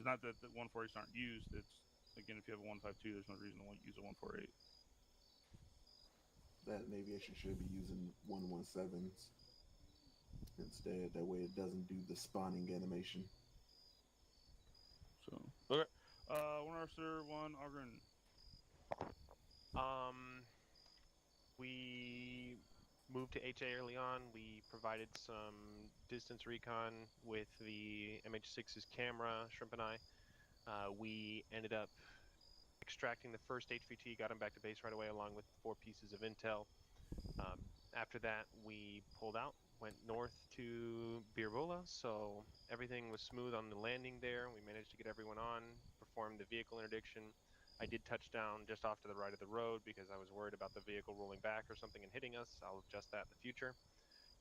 not that the 148s aren't used. It's again, if you have a 152, there's no reason to use a 148. That aviation should be using 117s instead. That way, it doesn't do the spawning animation. So okay, 1 Officer 1 Ogren. We moved to HA early on. We provided some distance recon with the MH6's camera, Shrimp and I. We ended up extracting the first HVT, got him back to base right away along with 4 pieces of intel. After that, we pulled out, went north to Birbola, so everything was smooth on the landing there. We managed to get everyone on, performed the vehicle interdiction. I did touch down just off to the right of the road because I was worried about the vehicle rolling back or something and hitting us. I'll adjust that in the future.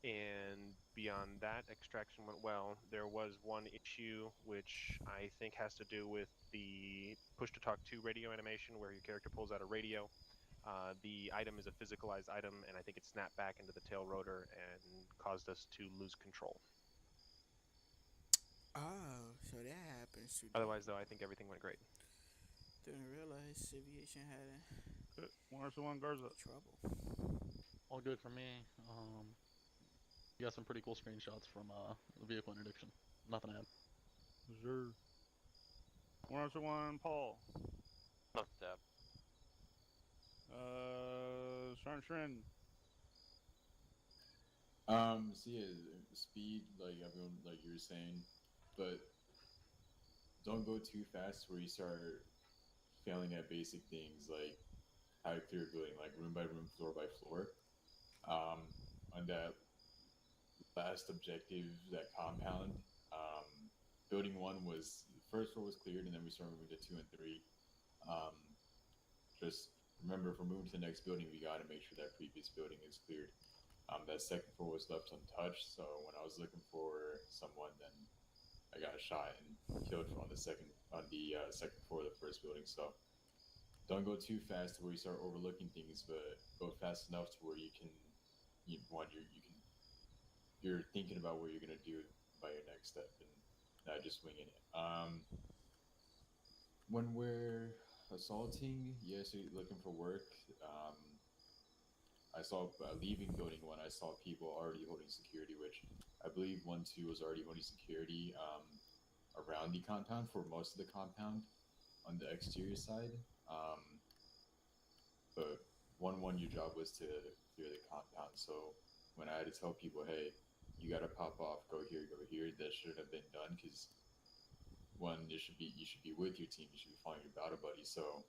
And beyond that, extraction went well. There was one issue which I think has to do with the push-to-talk 2 radio animation where your character pulls out a radio. The item is a physicalized item, and I think it snapped back into the tail rotor and caused us to lose control. Oh, so that happens today. Otherwise, though, I think everything went great. Didn't realize aviation had one Garza. Trouble. All good for me. You got some pretty cool screenshots from the vehicle interdiction. Nothing to add. Sure. 1 Paul. Not that. Sergeant Shren. So yeah, speed, like everyone, like you were saying, but don't go too fast where you start failing at basic things like how to clear a building, like room by room, floor by floor. On that last objective, that compound, building 1 was, the first floor was cleared, and then we started moving to 2 and 3. Just remember, if we're moving to the next building, we got to make sure that previous building is cleared. That second floor was left untouched, so when I was looking for someone, then I got shot and killed on the second floor of the first building. So don't go too fast to where you start overlooking things, but go fast enough to where you're thinking about what you're gonna do by your next step and not just winging it. When we're assaulting, yes, you're looking for work. I saw leaving building 1, I saw people already holding security, which I believe 1-2 was already holding security around the compound for most of the compound on the exterior side. But 1-1, your job was to clear the compound. So when I had to tell people, hey, you gotta pop off, go here, that should have been done, because you should be with your team, you should be following your battle buddy. So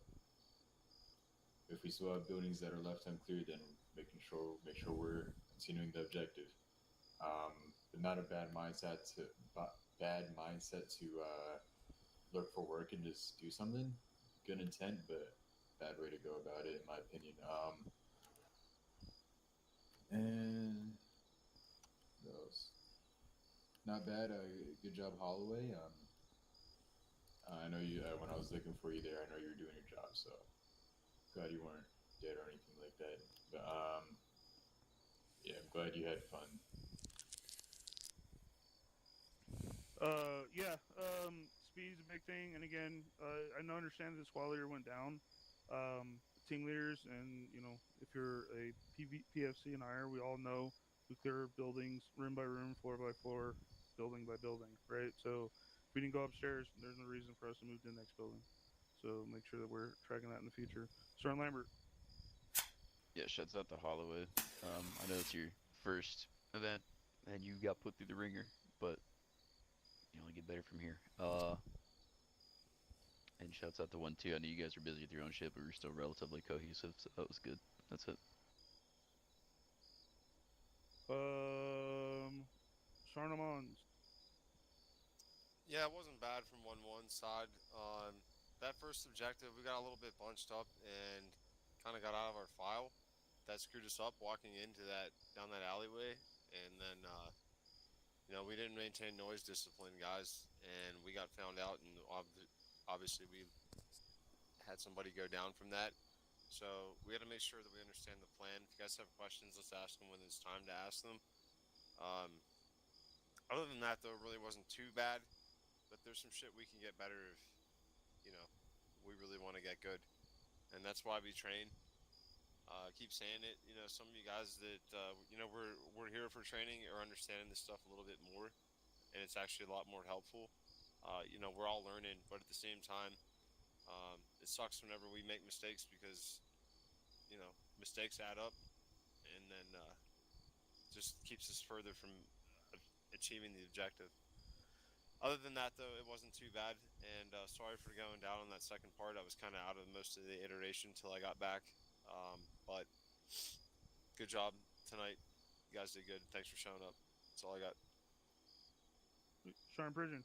if we still have buildings that are left unclear, then make sure we're continuing the objective. But not a bad mindset to look for work and just do something. Good intent, but bad way to go about it, in my opinion. And what else? Not bad. Good job, Holloway. I know you. When I was looking for you there, I know you were doing your job. So glad you weren't dead or anything like that. But yeah, I'm glad you had fun. Speed's a big thing, and again, I understand that the squad leader went down. Team leaders, and if you're a PFC and higher, we all know we clear buildings room by room, floor by floor, building by building, right? So if we didn't go upstairs, there's no reason for us to move to the next building. So make sure that we're tracking that in the future. Sergeant Lambert. Yeah, shouts out to Holloway. I know it's your first event, and you got put through the ringer, but you only get better from here. And shouts out to 1-2. I know you guys are busy with your own shit, but we're still relatively cohesive, so that was good. That's it. Sergeant Mons. Yeah, it wasn't bad from 1-1 side. That first objective, we got a little bit bunched up and kind of got out of our file. That screwed us up walking into down that alleyway, and then we didn't maintain noise discipline, guys, and we got found out, and obviously we had somebody go down from that. So we had to make sure that we understand the plan. If you guys have questions, let's ask them when it's time to ask them. Other than that, though, it really wasn't too bad, but there's some shit we can get better if we really want to get good, and that's why we train. Keep saying it. Some of you guys that we're here for training or understanding this stuff a little bit more, and it's actually a lot more helpful. We're all learning, but at the same time, it sucks whenever we make mistakes because mistakes add up, and then just keeps us further from achieving the objective. Other than that, though, it wasn't too bad, and sorry for going down on that second part. I was kind of out of most of the iteration until I got back, but good job tonight. You guys did good. Thanks for showing up. That's all I got. Sergeant Prison.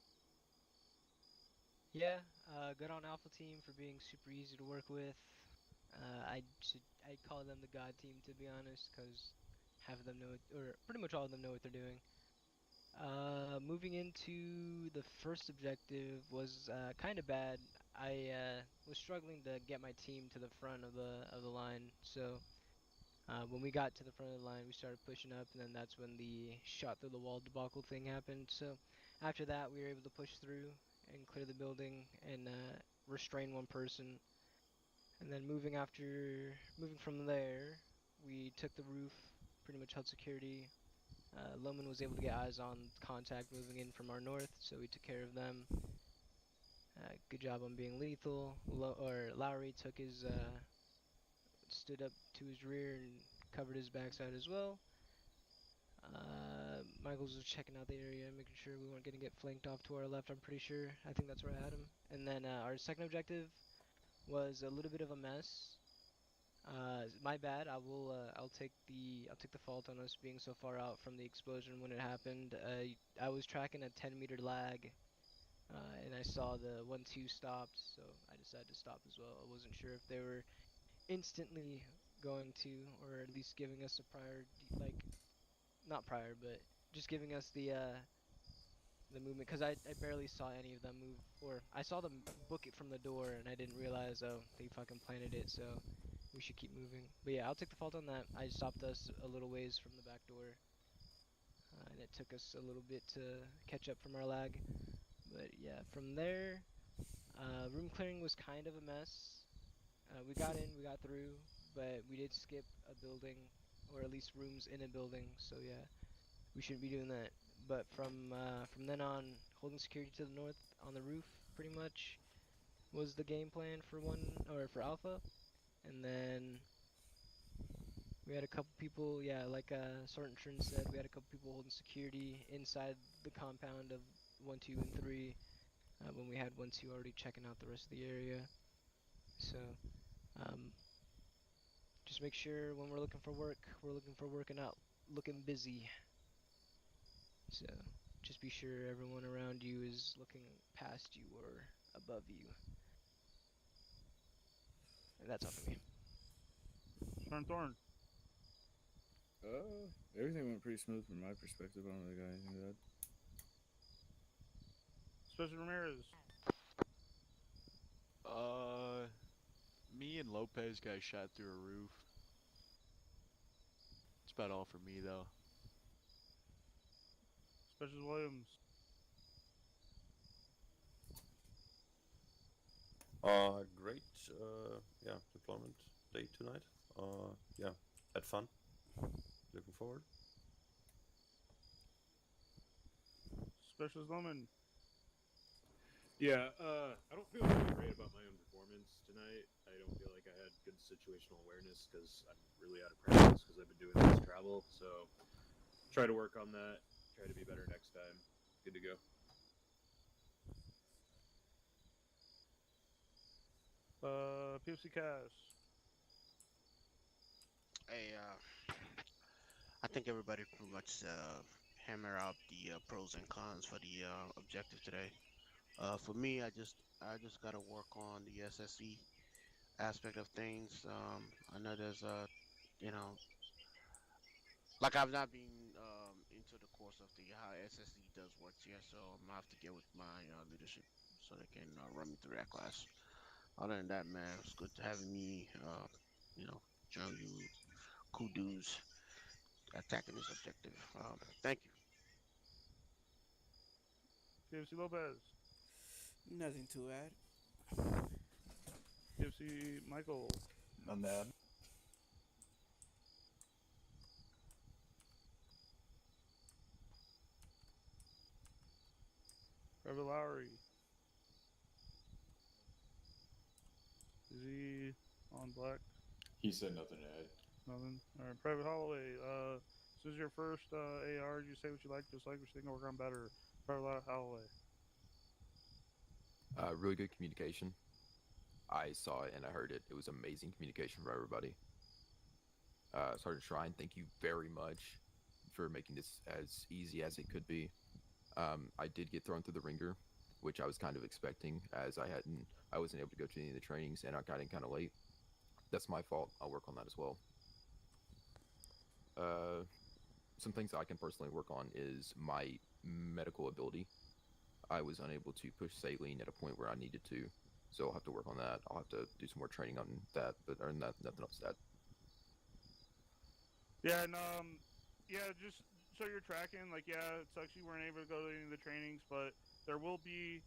Yeah, good on Alpha Team for being super easy to work with. I'd call them the God Team, to be honest, because half of them know it, or pretty much all of them know what they're doing. Moving into the first objective was kind of bad. I was struggling to get my team to the front of the line, so when we got to the front of the line, we started pushing up, and then that's when the shot through the wall debacle thing happened. So after that, we were able to push through and clear the building and restrain one person. And then moving from there, we took the roof, pretty much held security. Loman was able to get eyes on contact moving in from our north, so we took care of them. Good job on being lethal. Lowry took his stood up to his rear and covered his backside as well. Michaels was checking out the area, making sure we weren't going to get flanked off to our left, I'm pretty sure. I think that's where I had him. And then our second objective was a little bit of a mess. My bad. I'll take the fault on us being so far out from the explosion when it happened. I was tracking a 10-meter lag, and I saw the 1-2 stopped, so I decided to stop as well. I wasn't sure if they were instantly going to, or at least giving us a prior, like, not prior, but just giving us the movement, because I barely saw any of them move, or I saw them book it from the door, and I didn't realize, oh, they fucking planted it, so we should keep moving. But yeah, I'll take the fault on that. I stopped us a little ways from the back door, and it took us a little bit to catch up from our lag. But yeah, from there, room clearing was kind of a mess. We got in, we got through, but we did skip a building, or at least rooms in a building, so yeah, we shouldn't be doing that. But from then on, holding security to the north on the roof, pretty much, was the game plan for Alpha. And then we had a couple people, yeah, like Sergeant Trin said, we had a couple people holding security inside the compound of 1, 2, and 3, when we had 1, 2 already checking out the rest of the area. So, just make sure when we're looking for work and not looking busy. So, just be sure everyone around you is looking past you or above you. And that's all for me. Thorn. Everything went pretty smooth from my perspective. I don't really got anything to add. Special Ramirez. Me and Lopez got shot through a roof. That's about all for me, though. Special Williams. Great. Yeah, deployment day tonight. Yeah, had fun. Looking forward. Special Loman. Yeah, I don't feel really great about my own performance tonight. I don't feel like I had good situational awareness because I'm really out of practice because I've been doing this travel. So, try to work on that. Try to be better next time. Good to go. PFC Cash. Hey, I think everybody pretty much hammer out the pros and cons for the objective today. For me, I just gotta work on the SSE aspect of things. I know there's you know, like I've not been into the course of the how SSE does work here, so I'm gonna have to get with my leadership so they can run me through that class. Other than that, man, it's good to having me, you know, join you cool dudes attacking this objective. Thank you. PFC Lopez. Nothing to add. PFC Michael. None to add. Private Lowry. Is he on black? He said nothing to add. Nothing. All right, Private Holloway. This is your first AR. You say what you like, dislike, what you think will work on better. Private Holloway. Really good communication. I saw it and I heard it. It was amazing communication from everybody. Sergeant Shrine, thank you very much for making this as easy as it could be. I did get thrown through the ringer, which I was kind of expecting, as I wasn't able to go to any of the trainings and I got in kind of late. That's my fault. I'll work on that as well. Some things I can personally work on is my medical ability. I was unable to push saline at a point where I needed to, so I'll have to work on that. I'll have to do some more training on that, but nothing else to add. Yeah, and yeah, just so you're tracking, like, yeah, it sucks you weren't able to go to any of the trainings, but there will be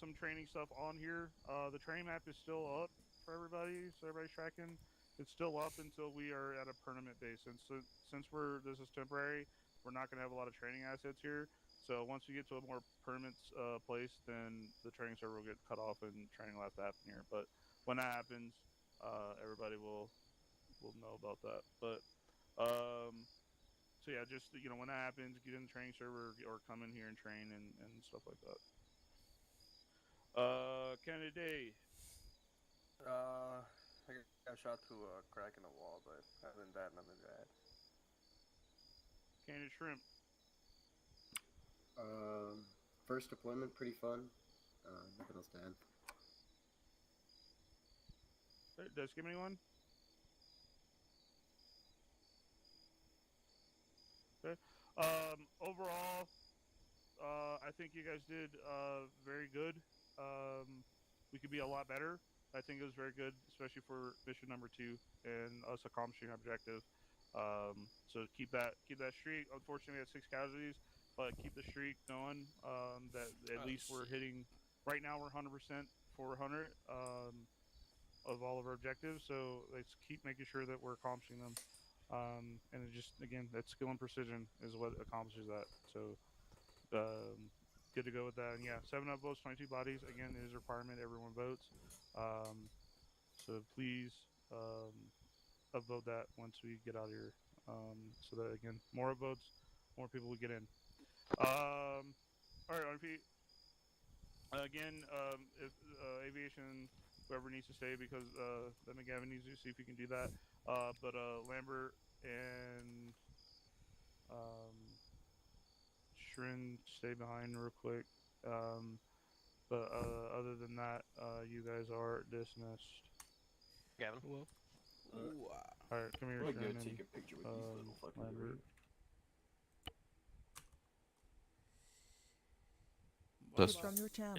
some training stuff on here. The training map is still up for everybody, so everybody's tracking. It's still up until we are at a permanent base. And so, since this is temporary, we're not going to have a lot of training assets here. So once we get to a more permanent place, then the training server will get cut off and training will have to happen here. But when that happens, everybody will we'll know about that. But so yeah, just when that happens, get in the training server or come in here and train and stuff like that. Kennedy. I got shot through a crack in the wall, but other than that, nothing bad. Candy Shrimp. First deployment, pretty fun. Nothing else to add. Does give anyone? Okay. Overall, I think you guys did very good. We could be a lot better. I think it was very good, especially for mission number 2 and us accomplishing our objective. So keep that streak. Unfortunately, we had 6 casualties, but keep the streak going. That at least we're hitting. Right now, we're 100% 400 of all of our objectives. So let's keep making sure that we're accomplishing them. And it just again, that skill and precision is what accomplishes that. So good to go with that. And yeah, 7 upvotes, 22 bodies. Again, it is a requirement. Everyone votes. So please upvote that once we get out of here. So that again, more upvotes, more people will get in. All right, RP. Again, if aviation, whoever needs to stay, because then McGavin needs to see if he can do that. But Lambert and Shrin stay behind real quick. But other than that, you guys are dismissed. Gavin. Well. Alright, come here, I'm Shrin. gonna go take a picture with these little fucking Lambert. Just from your channel.